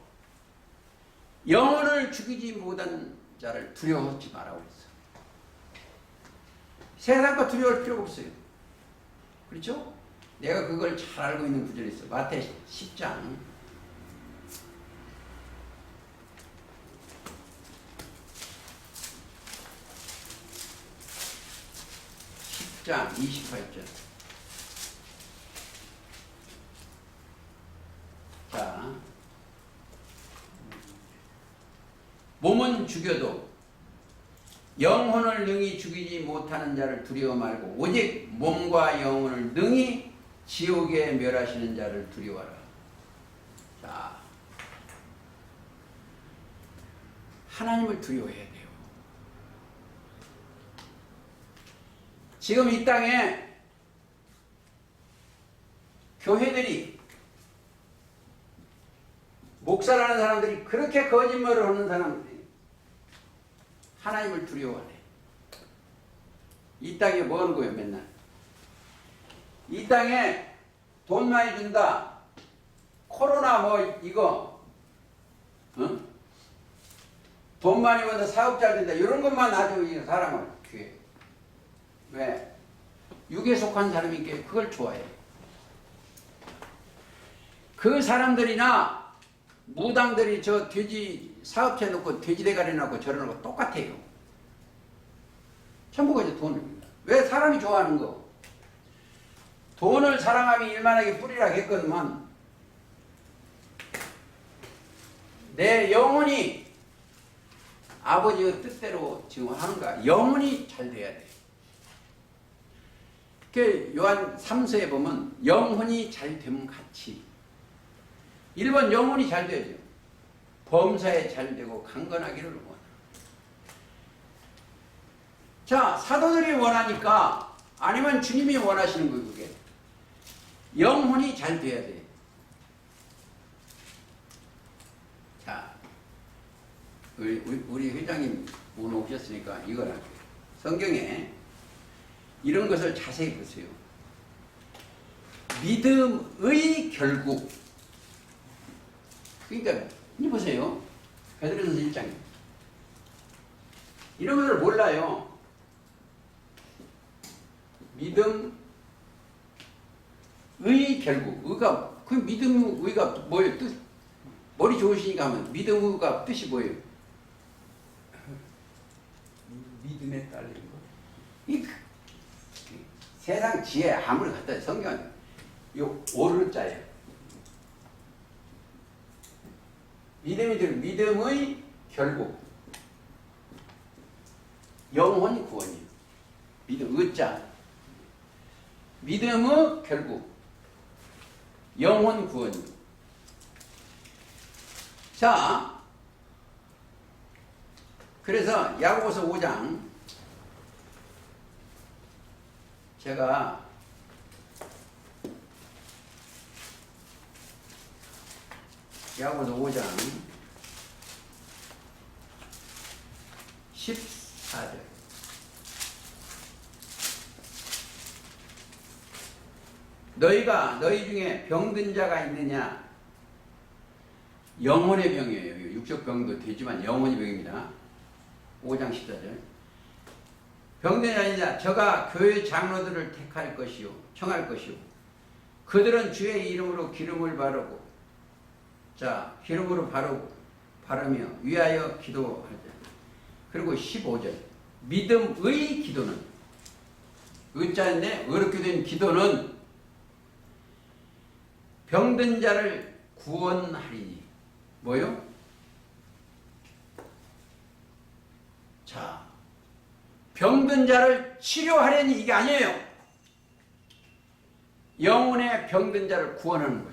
영혼을 죽이지 못한 자를 두려워하지 말라고 했어. 세상 거 두려워할 필요가 없어요. 그렇죠? 내가 그걸 잘 알고 있는 구절이 있어. 마태 10장 28절. 자, 몸은 죽여도 영혼을 능히 죽이지 못하는 자를 두려워 말고 오직 몸과 영혼을 능히 지옥에 멸하시는 자를 두려워하라. 자, 하나님을 두려워해야 돼요. 지금 이 땅에 교회들이 목사라는 사람들이 그렇게 거짓말을 하는 사람들이 하나님을 두려워하네. 이 땅에 뭐 하는 거예요, 맨날? 이 땅에 돈 많이 준다. 코로나 뭐 이거, 응? 돈 많이 번다, 사업 잘 된다. 이런 것만 아주 이 사람을 귀해. 왜? 육에 속한 사람이니까 그걸 좋아해. 그 사람들이나 무당들이 저 돼지 사업체 놓고 돼지 대가리 놓고 저러는 거 똑같아요. 전부 가지고 돈입니다. 왜 사람이 좋아하는 거? 돈을 사랑하면 일만하게 뿌리라 했거든만 내 영혼이 아버지의 뜻대로 지금 하는가? 영혼이 잘 돼야 돼. 그 요한 3서에 보면 영혼이 잘 되면 같이 1번 영혼이 잘 돼야죠. 범사에 잘 되고 강건하기를 원하는. 자, 사도들이 원하니까 아니면 주님이 원하시는 거예요. 그게 영혼이 잘 돼야 돼. 자, 우리 회장님 오늘 오셨으니까 이걸 할게요. 성경에 이런 것을 자세히 보세요. 믿음의 결국. 그러니까 이 보세요. 베드로전서 1장. 이런 것을 몰라요. 믿음의 결국. 의가 그 믿음 의가 뭐예요? 뜻 머리 좋으시니까 하면 믿음 의가 뜻이 뭐예요? 믿음에 딸리는 거. 이 세상 지혜 아무리 갖다 성경은 요 오를 자예요. 믿음의 결국 영혼이 구원이에요. 믿음 의자 믿음의 결국 영혼 구원이에요. 자, 그래서 야고보서 5장 제가 야고보서 5장 14절 너희 중에 병든 자가 있느냐? 영혼의 병이에요. 육적 병도 되지만 영혼의 병입니다. 5장 14절 병든 자가 있느냐? 저가 교회 장로들을 택할 것이요 청할 것이요 그들은 주의 이름으로 기름을 바르고 자, 기름으로 바르며 위하여 기도하자. 그리고 15절. 믿음의 기도는, 의자인데, 어렵게 된 기도는 병든 자를 구원하리니. 뭐요? 자, 병든 자를 치료하려니 이게 아니에요. 영혼의 병든 자를 구원하는 거예요.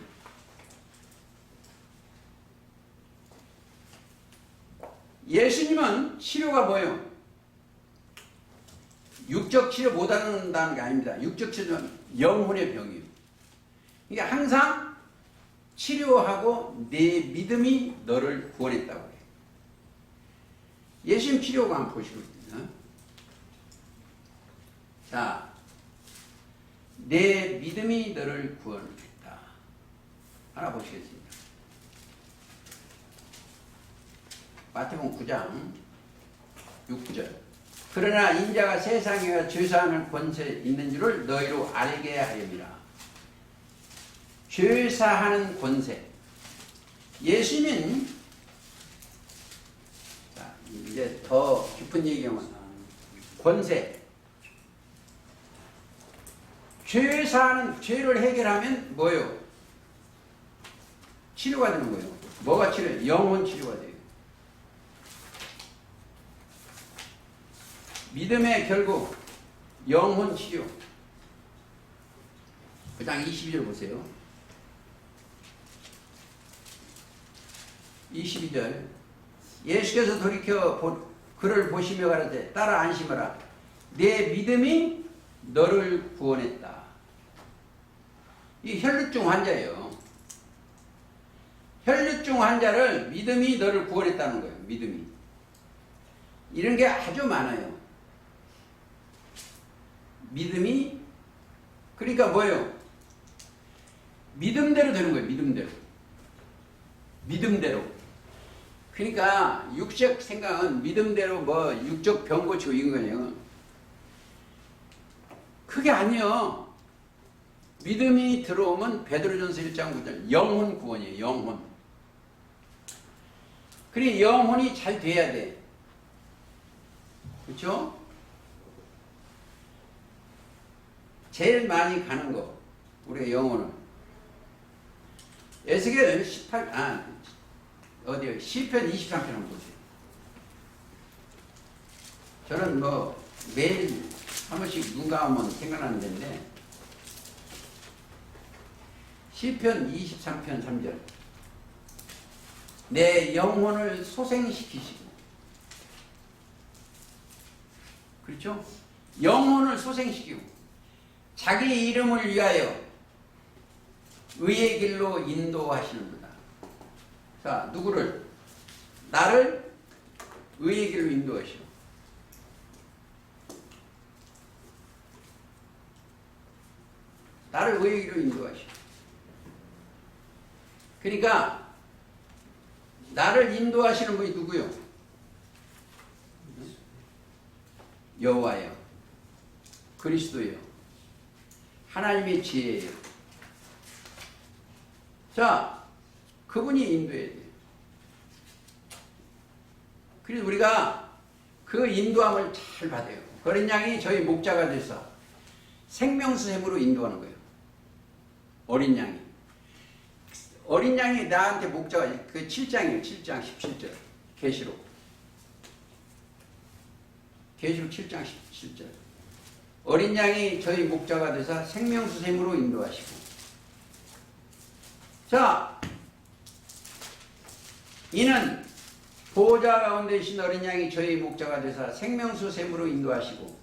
예수님은 치료가 뭐예요? 육적 치료 못한다는 게 아닙니다. 육적 치료는 영혼의 병이에요. 그러니까 항상 치료하고 내 믿음이 너를 구원했다고 해요. 예수님 치료가 한번 보시거든요. 자, 내 믿음이 너를 구원했다. 하나 보시겠습니다. 마태복음 9장 6절 그러나 인자가 세상에 죄사하는 권세 있는 줄을 너희로 알게 하렵니다. 죄사하는 권세. 예수님은, 자, 이제 더 깊은 얘기하면 권세. 죄사하는, 죄를 해결하면 뭐예요? 치료가 되는 거예요. 뭐가 치료? 영혼 치료가 돼요. 믿음의 결국 영혼 치료. 그 장 22절 보세요. 22절. 예수께서 돌이켜 그를 보시며 가라되 따라 안심하라. 내 믿음이 너를 구원했다. 이 혈루증 환자예요. 혈루증 환자를 믿음이 너를 구원했다는 거예요. 믿음이. 이런 게 아주 많아요. 믿음이, 그러니까 뭐예요? 믿음대로 되는 거예요. 믿음대로. 믿음대로. 그러니까 육적 생각은 믿음대로 뭐 육적 병 고치고 이런 거예요. 그게 아니에요. 믿음이 들어오면 베드로전서 1장 9절 영혼 구원이에요. 영혼. 그러니 영혼이 잘 돼야 돼. 그렇죠? 제일 많이 가는 거 우리가 영혼은 에스겔 18 어디요? 시편 23편 한번 보세요. 저는 뭐 매일 한 번씩 눈 감으면 생각나는 데인데 시편 23편 3절 내 영혼을 소생시키시고 그렇죠? 영혼을 소생시키고 자기 이름을 위하여 의의 길로 인도하시는구나. 자, 누구를? 나를 의의 길로 인도하시오. 나를 의의 길로 인도하시오. 그러니까 나를 인도하시는 분이 누구요? 여호와요. 그리스도요. 하나님의 지혜예요. 자, 그분이 인도해야 돼요. 그래서 우리가 그 인도함을 잘 받아요. 어린 양이 저희 목자가 돼서 생명수샘으로 인도하는 거예요. 어린 양이. 어린 양이 나한테 목자가, 그 7장이에요. 7장 17절. 계시록. 계시록 7장 17절. 어린 양이 저희 목자가 돼서 생명수샘으로 인도하시고. 자, 이는 보호자 가운데 계신 어린 양이 저희 목자가 되사 생명수샘으로 인도하시고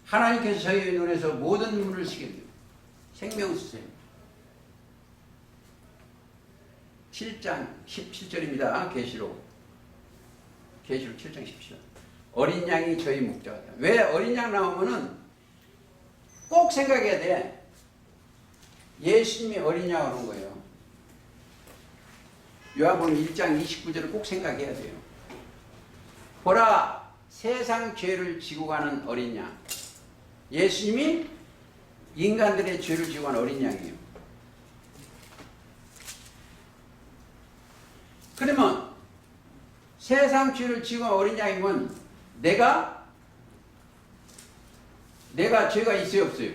하나님께서 저희 눈에서 모든 눈물을 시켜주고 생명수샘 7장 17절입니다. 계시록 7장 17절 어린 양이 저희 목자가 되사 왜 어린 양 나오면은 꼭 생각해야 돼. 예수님이 어린 양으로 온 거예요. 요한복음 1장 29절을 꼭 생각해야 돼요. 보라, 세상 죄를 지고 가는 어린 양. 예수님이 인간들의 죄를 지고 가는 어린 양이에요. 그러면 세상 죄를 지고 가는 어린 양이면 내가 죄가 있어요, 없어요?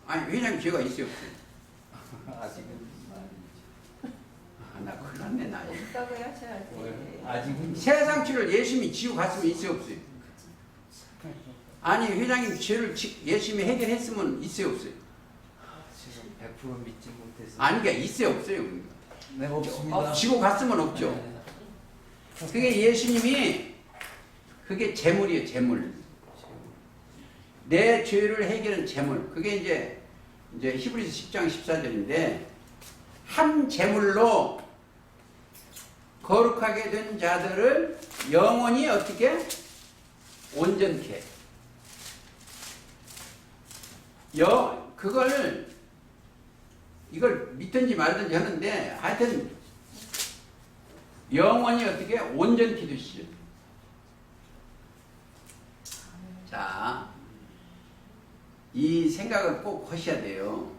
아니, 회장님 죄가 있어요, 없어요? 아직은 나 큰일 났네, 나. 있다고 하셔야지. 아직은 세상 죄를 예수님이 지고 갔으면 있어요, 없어요? 아니, 회장님 죄를 예수님이 해결했으면 있어요, 없어요? 지금 100% 믿지 못해서. 아니, 그러니까 있어요, 없어요? 그러니까. 네, 없습니다. 지고 갔으면 없죠. 그게 예수님이 그게 재물이에요, 재물. 내 죄를 해결한 재물. 그게 이제 히브리서 10장 14절인데 한 재물로 거룩하게 된 자들을 영원히 어떻게 온전케. 이걸 믿든지 말든지 하는데 하여튼 영원히 어떻게 온전케 되시죠. 자, 이 생각을 꼭 하셔야 돼요.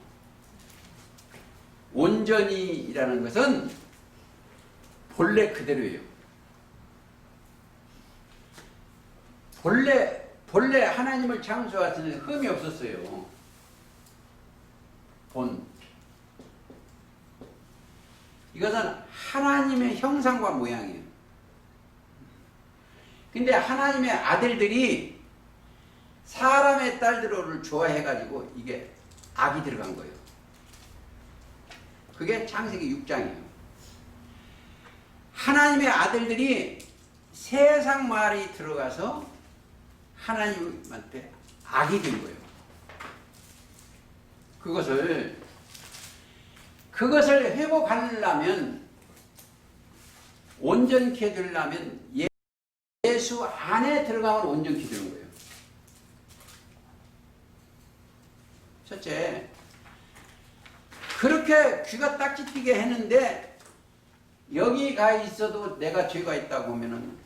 온전히라는 것은 본래 그대로예요. 본래 하나님을 창조하시는 흠이 없었어요. 이것은 하나님의 형상과 모양이에요. 근데 하나님의 아들들이 사람의 딸들을 좋아해가지고 이게 악이 들어간 거예요. 그게 창세기 6장이에요. 하나님의 아들들이 세상 말이 들어가서 하나님한테 악이 된 거예요. 그것을 회복하려면, 온전케 되려면 예수 안에 들어가면 온전케 되는 거예요. 첫째, 그렇게 귀가 딱지 튀게 했는데 여기 가 있어도 내가 죄가 있다고 하면은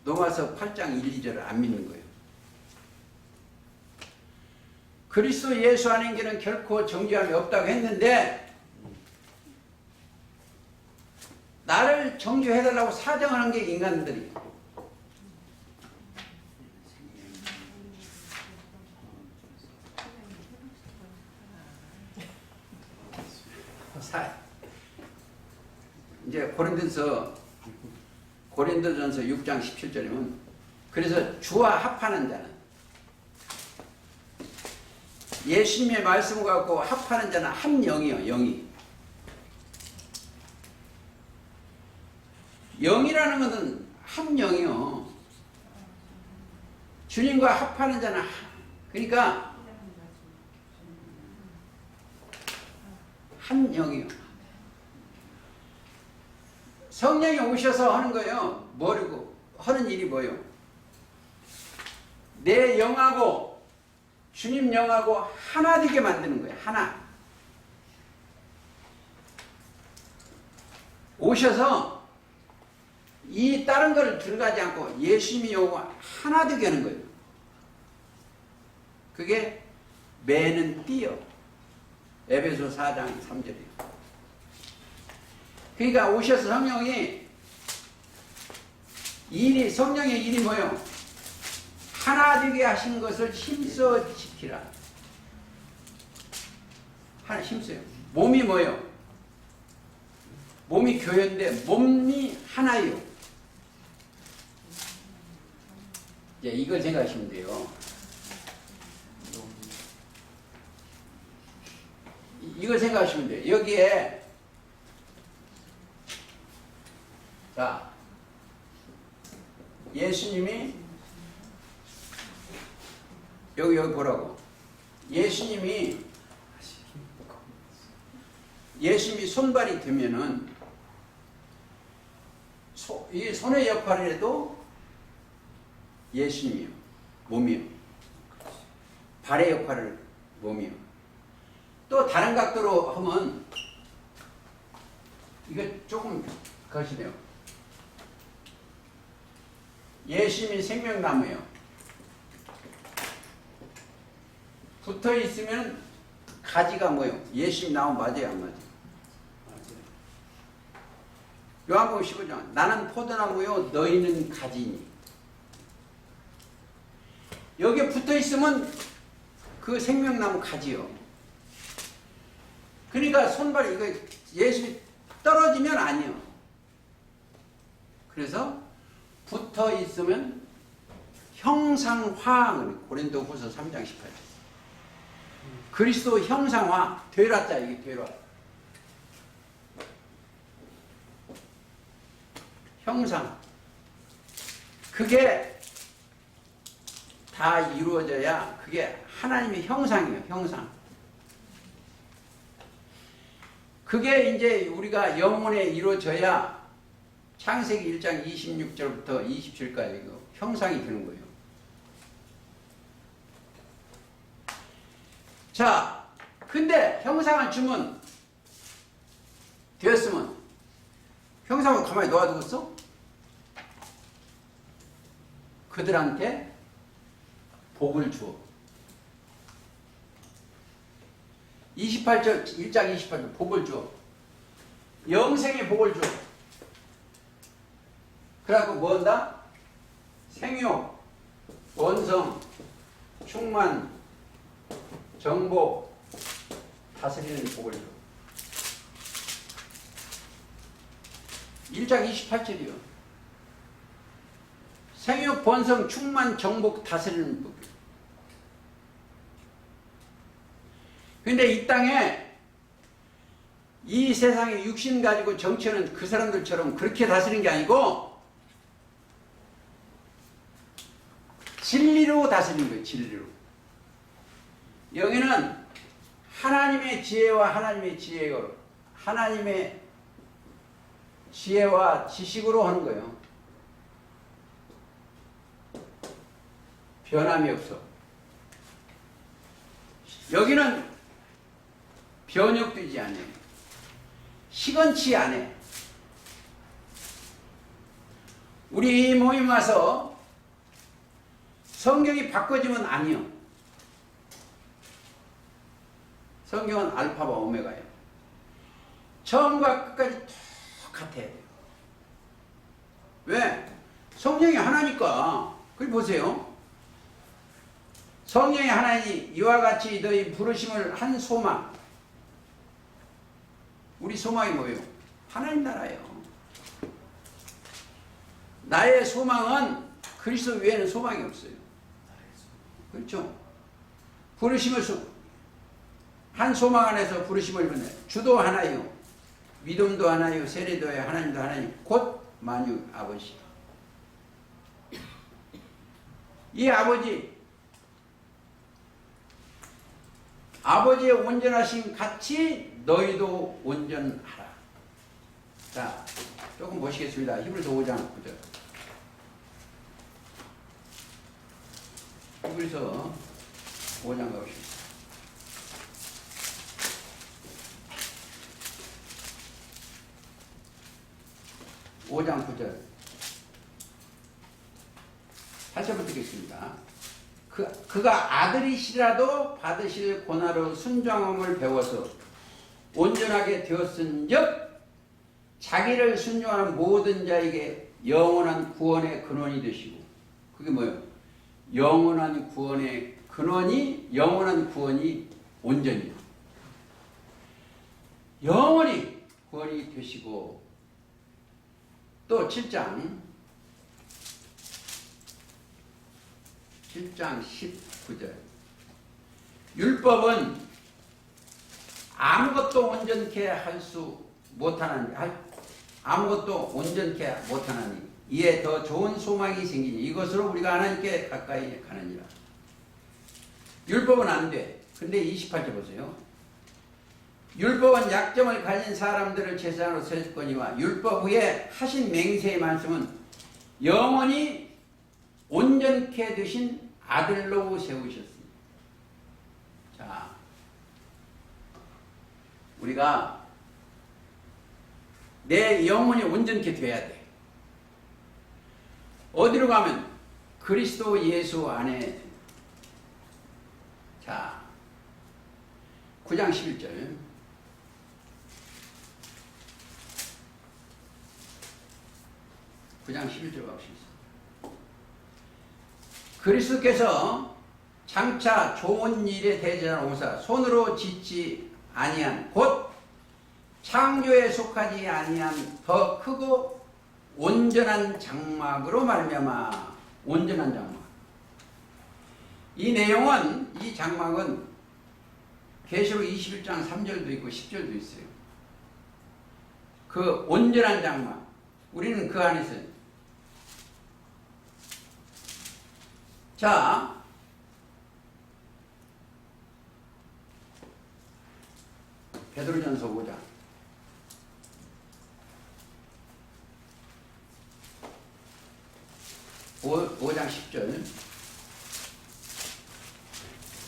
로마서 8장 1, 2절을 안 믿는 거예요. 그리스도 예수 안에는 결코 정죄함이 없다고 했는데 나를 정죄해달라고 사정하는 게 인간들이. 이제 고린도전서 6장 17절이면 그래서 주와 합하는 자는, 예수님의 말씀을 갖고 합하는 자는 한 영이요. 영이라는 것은 한 영이요. 주님과 합하는 자는 그러니까 한 영이요. 성령이 오셔서 하는 거예요. 뭐라고 하는 일이 뭐예요? 내 영하고 주님 영하고 하나 되게 만드는 거예요. 하나. 오셔서 이 다른 걸 들어가지 않고 예수님이 영과 하나 되게 하는 거예요. 그게 매는 띠요. 에베소 4장 3절이에요. 그러니까 오셔서 성령의 일이 뭐예요? 하나 되게 하신 것을 힘써 지키라. 하나 힘써요. 몸이 뭐예요? 몸이 교회인데 몸이 하나예요. 이제 이걸 생각하시면 돼요. 이걸 생각하시면 돼요. 여기에 자, 예수님이 여기 보라고. 예수님이 손발이 되면은 이 손의 역할을 해도 예수님이요. 몸이요. 발의 역할을 몸이요. 또 다른 각도로 하면 이거 조금 거시네요. 예수님이 생명나무예요. 붙어 있으면 가지가 뭐예요? 예수님 나무 맞아요, 안 맞아요? 요한복음 15장 나는 포도나무요 너희는 가지니. 여기에 붙어 있으면 그 생명나무 가지요. 그러니까 손발이 이거 예수님이 떨어지면 아니요. 그래서 붙어 있으면 형상화. 고린도후서 3장 18절. 그리스도 형상화. 되라자 이게 되라. 형상. 그게 다 이루어져야 그게 하나님의 형상이에요. 형상. 그게 이제 우리가 영혼에 이루어져야 창세기 1장 26절부터 27절까지 형상이 되는 거예요. 자, 근데 형상을 주면 되었으면 형상을 가만히 놓아두겠어? 그들한테 복을 주어. 28절 1장 28절 복을 줘. 영생의 복을 줘. 그래갖고 뭐 한다? 생육, 원성, 충만, 정복, 다스리는 복을 줘. 1장 28절이요. 생육, 번성, 충만, 정복, 다스리는 법. 근데 이 땅에 이 세상에 육신 가지고 정치하는 그 사람들처럼 그렇게 다스리는 게 아니고 진리로 다스리는 거예요. 진리로. 여기는 하나님의 지혜와 하나님의 지혜로, 하나님의 지혜와 지식으로 하는 거예요. 변함이 없어. 여기는 변혁되지 않아요. 시건치 않아요. 우리 이 모임 와서 성경이 바꿔지면 아니요. 성경은 알파와 오메가예요. 처음과 끝까지 똑같아야 돼요. 왜? 성령이 하나니까. 그걸 보세요. 성령이 하나니 이와 같이 너희 부르심을 한 소망. 우리 소망이 뭐예요? 하나님 나라예요. 나의 소망은 그리스도 외에는 소망이 없어요. 그렇죠? 부르심을 한 소망 안에서 부르심을 받네. 주도 하나요. 믿음도 하나요. 세례도 하나요. 하나님도 하나요. 곧 만유 아버지. 이 아버지의 온전하심 같이 너희도 온전하라. 자, 조금 보시겠습니다. 히브리서 5장 9절. 히브리서 5장 가보십시오. (5장 9절) 8절부터 읽겠습니다. 그가 아들이시라도 받으실 고난으로 순종함을 배워서 온전하게 되었은즉 자기를 순종하는 모든 자에게 영원한 구원의 근원이 되시고, 그게 뭐예요? 영원한 구원의 근원이, 영원한 구원이 온전이요. 영원히 구원이 되시고, 또 7장 19절. 율법은 아무것도 온전케 할 수 못하나니, 아무것도 온전케 못하나니 이에 더 좋은 소망이 생기니 이것으로 우리가 하나님께 가까이 가느니라. 율법은 안 돼. 근데 28절 보세요. 율법은 약점을 가진 사람들을 제사장으로 세웠거니와 율법 후에 하신 맹세의 말씀은 영원히 온전케 되신 아들로 세우셨습니다. 자, 우리가 내 영혼이 온전케 돼야 돼. 어디로 가면? 그리스도 예수 안에. 자, 9장 11절. (9장 11절) 봅시다. 그리스도께서 장차 좋은 일에 대제하는 오사 손으로 짓지 아니한 곧 창조에 속하지 아니한 더 크고 온전한 장막으로 말미암아. 온전한 장막. 이 내용은, 이 장막은 계시록 21장 3절도 있고 10절도 있어요. 그 온전한 장막. 우리는 그 안에서. 자, 베드로전서 5장 5장 10절.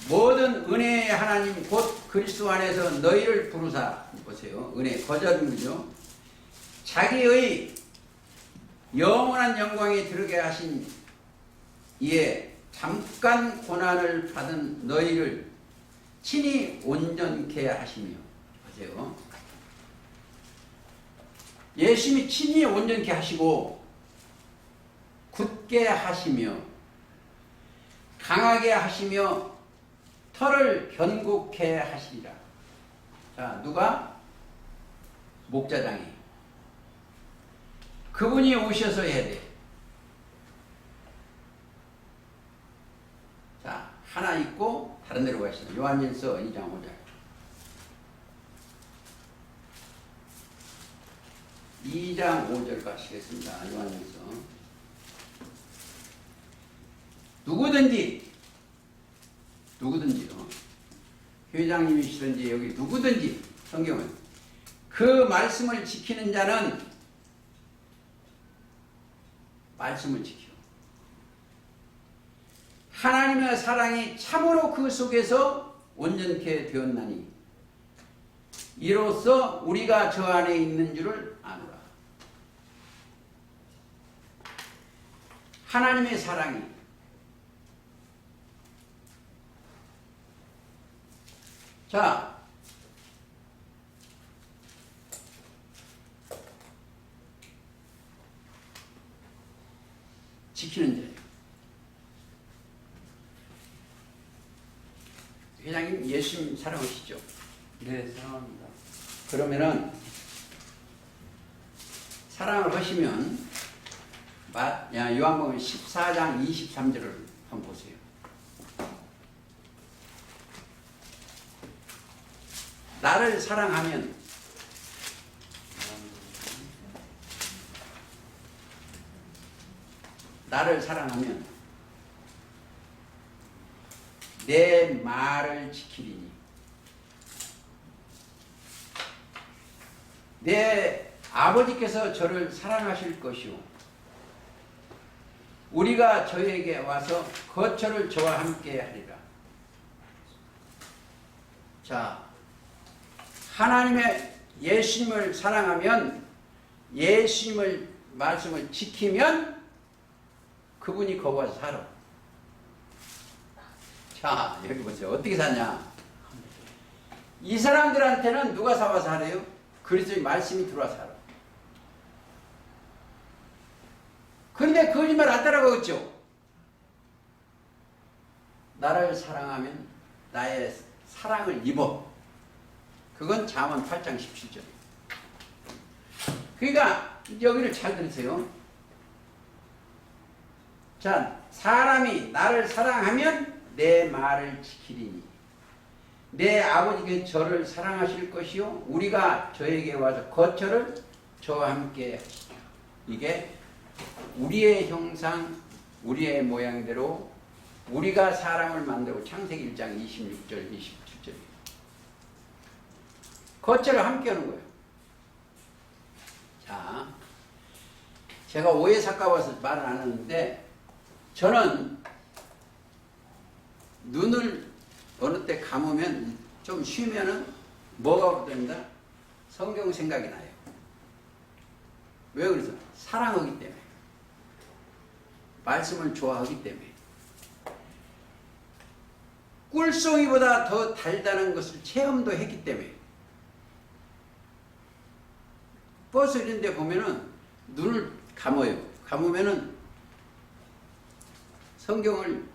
모든 은혜의 하나님 곧 그리스도 안에서 너희를 부르사. 보세요. 은혜 거저든 거죠. 자기의 영원한 영광에 들어게 하신 이에 잠깐 고난을 받은 너희를 친히 온전케 하시며. 보세요. 예수님이 친히 온전케 하시고 굳게 하시며 강하게 하시며 털을 견고케 하시리라. 자, 누가? 목자장이. 그분이 오셔서 해야 돼. 자, 하나 있고 다른 데로 가시죠. 요한일서 2장 5절. 2장 5절 가시겠습니다. 요한일서. 누구든지요. 회장님이시든지 여기 누구든지 성경은 그 말씀을 지키는 자는 말씀을 지켜. 하나님의 사랑이 참으로 그 속에서 온전케 되었나니 이로써 우리가 저 안에 있는 줄을 아노라. 하나님의 사랑이 자, 지키는 자예요. 회장님 예수님 사랑하시죠? 네, 사랑합니다. 그러면은 사랑을 하시면 요한복음 14장 23절을 한번 보세요. 나를 사랑하면 내 말을 지키리니 내 아버지께서 저를 사랑하실 것이요 우리가 저에게 와서 거처를 저와 함께 하리라. 자, 하나님의 예수님을 사랑하면 예수님을 말씀을 지키면 그분이 거기 와서 살아. 자, 여기 보세요. 어떻게 사냐? 이 사람들한테는 누가 와서 살아요? 그리스도의 말씀이 들어와 살아. 그런데 거짓말 안 따라가겠죠? 나를 사랑하면 나의 사랑을 입어. 그건 잠언 8장 17절. 그러니까 여기를 잘 들으세요. 자, 사람이 나를 사랑하면 내 말을 지키리니 내 아버지께 저를 사랑하실 것이요 우리가 저에게 와서 거처를 저와 함께 하시리라. 이게 우리의 형상, 우리의 모양대로 우리가 사람을 만들고 창세기 1장 26절, 27절이에요. 거처를 함께 하는 거예요. 자, 제가 오해 살까봐서 말을 안 하는데 저는 눈을 어느 때 감으면 좀 쉬면은 뭐가 된다? 성경 생각이 나요. 왜 그래서? 사랑하기 때문에. 말씀을 좋아하기 때문에. 꿀송이보다 더 달다는 것을 체험도 했기 때문에. 버스 이런 데 보면은 눈을 감아요. 감으면은 성경을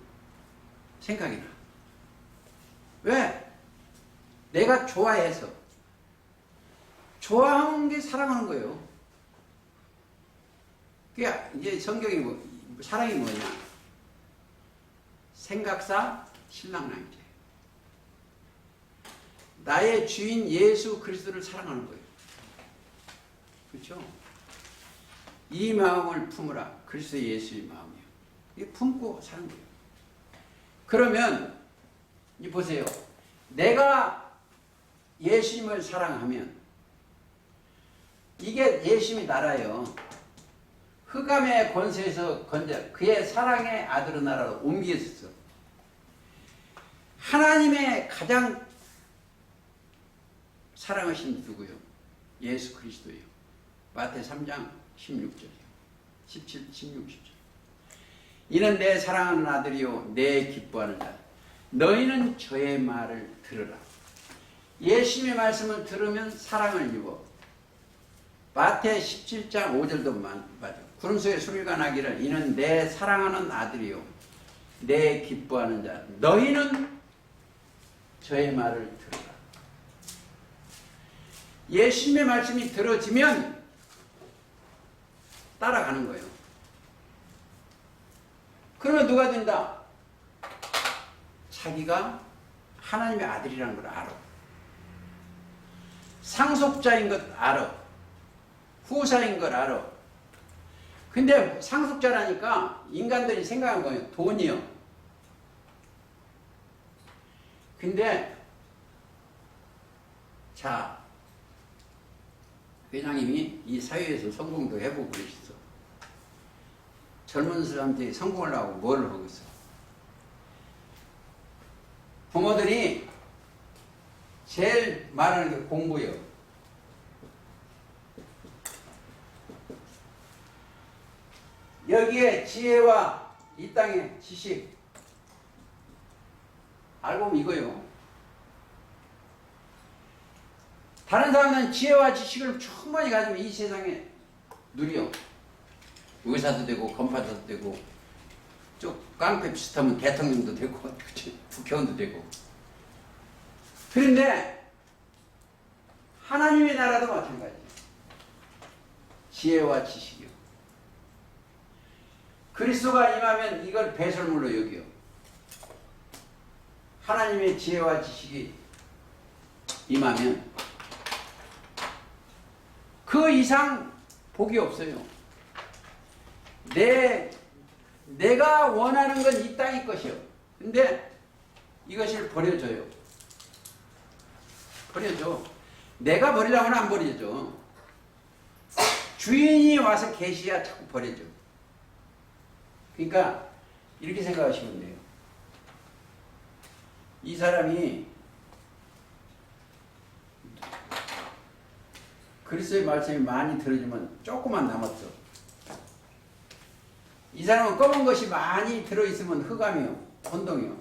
생각이 나. 왜? 내가 좋아해서. 좋아하는 게 사랑하는 거예요. 그게 이제 성경이 사랑이 뭐냐? 생각사 신랑랑이제. 나의 주인 예수 그리스도를 사랑하는 거예요. 그렇죠? 이 마음을 품으라. 그리스도 예수의 마음이요. 이게 품고 사는 거예요. 그러면 이 보세요. 내가 예수님을 사랑하면 이게 예수님의 나라예요. 흑암의 권세에서 건져 그의 사랑의 아들의 나라로 옮기셨어. 하나님의 가장 사랑하신 누구요? 예수 그리스도예요. 마태 3장 16절이요. 17, 16, 17. 이는 내 사랑하는 아들이요 내 기뻐하는 자. 너희는 저의 말을 들으라. 예수님의 말씀을 들으면 사랑을 입어. 마태 17장 5절도 맞아. 구름 속에 소리가 나기를 이는 내 사랑하는 아들이요 내 기뻐하는 자. 너희는 저의 말을 들으라. 예수님의 말씀이 들어지면 따라가는 거예요. 그러면 누가 된다? 자기가 하나님의 아들이라는 걸 알아. 상속자인 것 알아. 후사인 걸 알아. 근데 상속자라니까 인간들이 생각한 거예요. 돈이요. 근데 자, 회장님이 이 사회에서 성공도 해보고 그러셨어. 젊은 사람들이 성공을 하고 뭘 하고 있어? 부모들이 제일 말하는 게 공부요. 여기에 지혜와 이 땅의 지식 알고 보면 이거요. 다른 사람은 지혜와 지식을 충분히 가지면 이 세상에 누려. 의사도 되고 검사도 되고 쭉 깡패 비슷하면 대통령도 되고 국회의원도 되고. 그런데 하나님의 나라도 마찬가지예요. 지혜와 지식이요. 그리스도가 임하면 이걸 배설물로 여기요. 하나님의 지혜와 지식이 임하면 그 이상 복이 없어요. 내가 원하는 건 이 땅의 것이요. 근데 이것을 버려줘요. 버려줘. 내가 버리려고는 안 버려줘. 주인이 와서 계시야 자꾸 버려줘. 그러니까 이렇게 생각하시면 돼요. 이 사람이 그리스도의 말씀이 많이 들어주면 조금만 남았어. 이 사람은 검은 것이 많이 들어있으면 흑암이요. 혼동이요.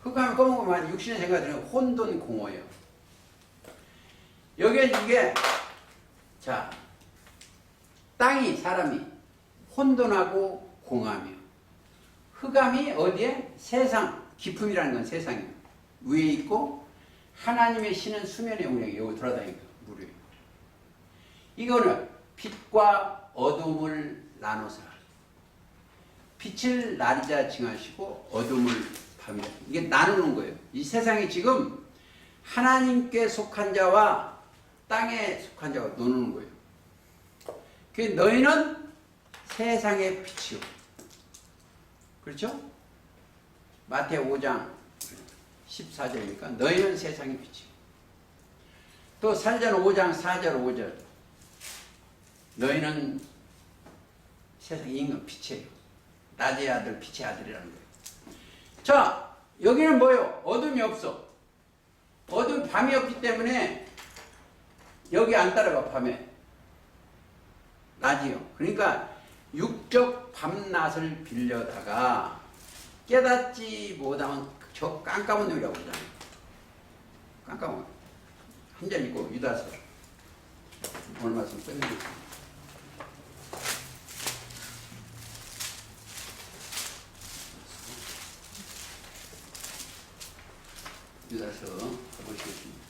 흑암이 검은 것만 육신의 생각들은 혼돈 공허예요. 여기에 이게 자 땅이 사람이 혼돈하고 공함이요. 흑암이 어디에? 세상. 기품이라는 건 세상이에요. 위에 있고 하나님의 신은 수면의 운명이 여기 돌아다니니까 물이. 이거는 빛과 어둠을 나눠서 빛을 날이자 징하시고 어둠을 밤이라. 이게 나누는 거예요. 이 세상이 지금 하나님께 속한 자와 땅에 속한 자가 노는 거예요. 그 너희는 세상의 빛이요. 그렇죠? 마태 5장 14절이니까 너희는 세상의 빛이요. 또 사도전 5장 4절 5절 너희는 세상의 인간 빛이에요. 낮의 아들 빛의 아들이라는 거예요. 자 여기는 뭐예요? 어둠이 없어. 어둠 밤이 없기 때문에 여기 안 따라가. 밤에 낮이요. 그러니까 육적 밤낮을 빌려다가 깨닫지 못하면 저 깜깜한 놈이라고 그러잖아요. 깜깜한 한 절 읽고 유다서 오늘 말씀 끝내겠습니다. 유다서 가보시겠습니다.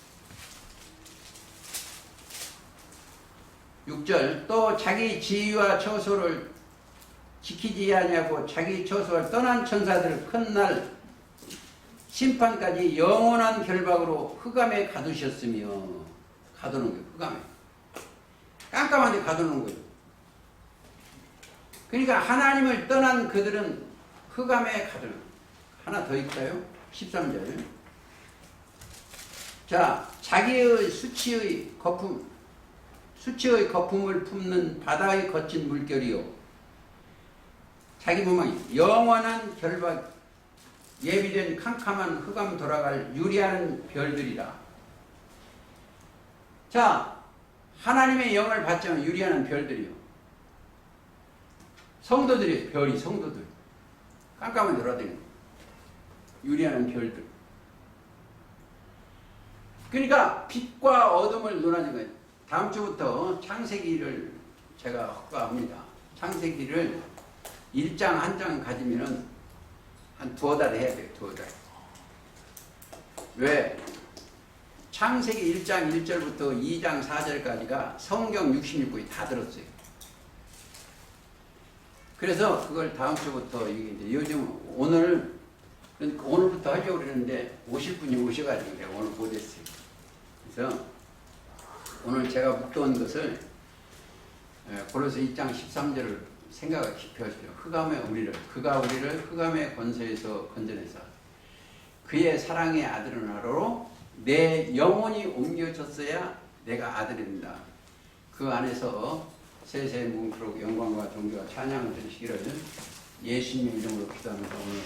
6절 또 자기 지위와 처소를 지키지 아니하고 자기 처소를 떠난 천사들을 큰 날 심판까지 영원한 결박으로 흑암에 가두셨으며 가두는 거예요. 흑암에 깜깜한 데 가두는 거예요. 그러니까 하나님을 떠난 그들은 흑암에 가두는 거예요. 하나 더 읽어요. 13절 자 자기의 수치의 거품을 품는 바다의 거친 물결이요 자기 몸이 영원한 결박 예비된 캄캄한 흑암 돌아갈 유리하는 별들이라. 자 하나님의 영을 받지 않은 유리하는 별들이요. 성도들이 별이 성도들 깜깜한 돌아다니는 유리하는 별들. 그러니까 빛과 어둠을 논하는 거예요. 다음 주부터 창세기를 제가 허가합니다. 창세기를 1장 한 장 가지면은 한 2달 해야 돼요. 2달. 왜? 창세기 1장 1절부터 2장 4절까지가 성경 66권이 다 들었어요. 그래서 그걸 다음 주부터 이제 요즘 오늘부터 하려고 그러는데 오실 분이 오셔가지고 내가 오늘 못했어요. 그래서 오늘 제가 묵도한 것을 고로새 2장 13절을 생각을 깊이 하시죠. 그가 우리를 흑암의 권세에서 건져내사 그의 사랑의 아들은 하로 내 영혼이 옮겨졌어야 내가 아들이 된다. 그 안에서 세세 뭉크록 영광과 존귀와 찬양을 드리시기를 예수님 이름으로 기도하면서 오늘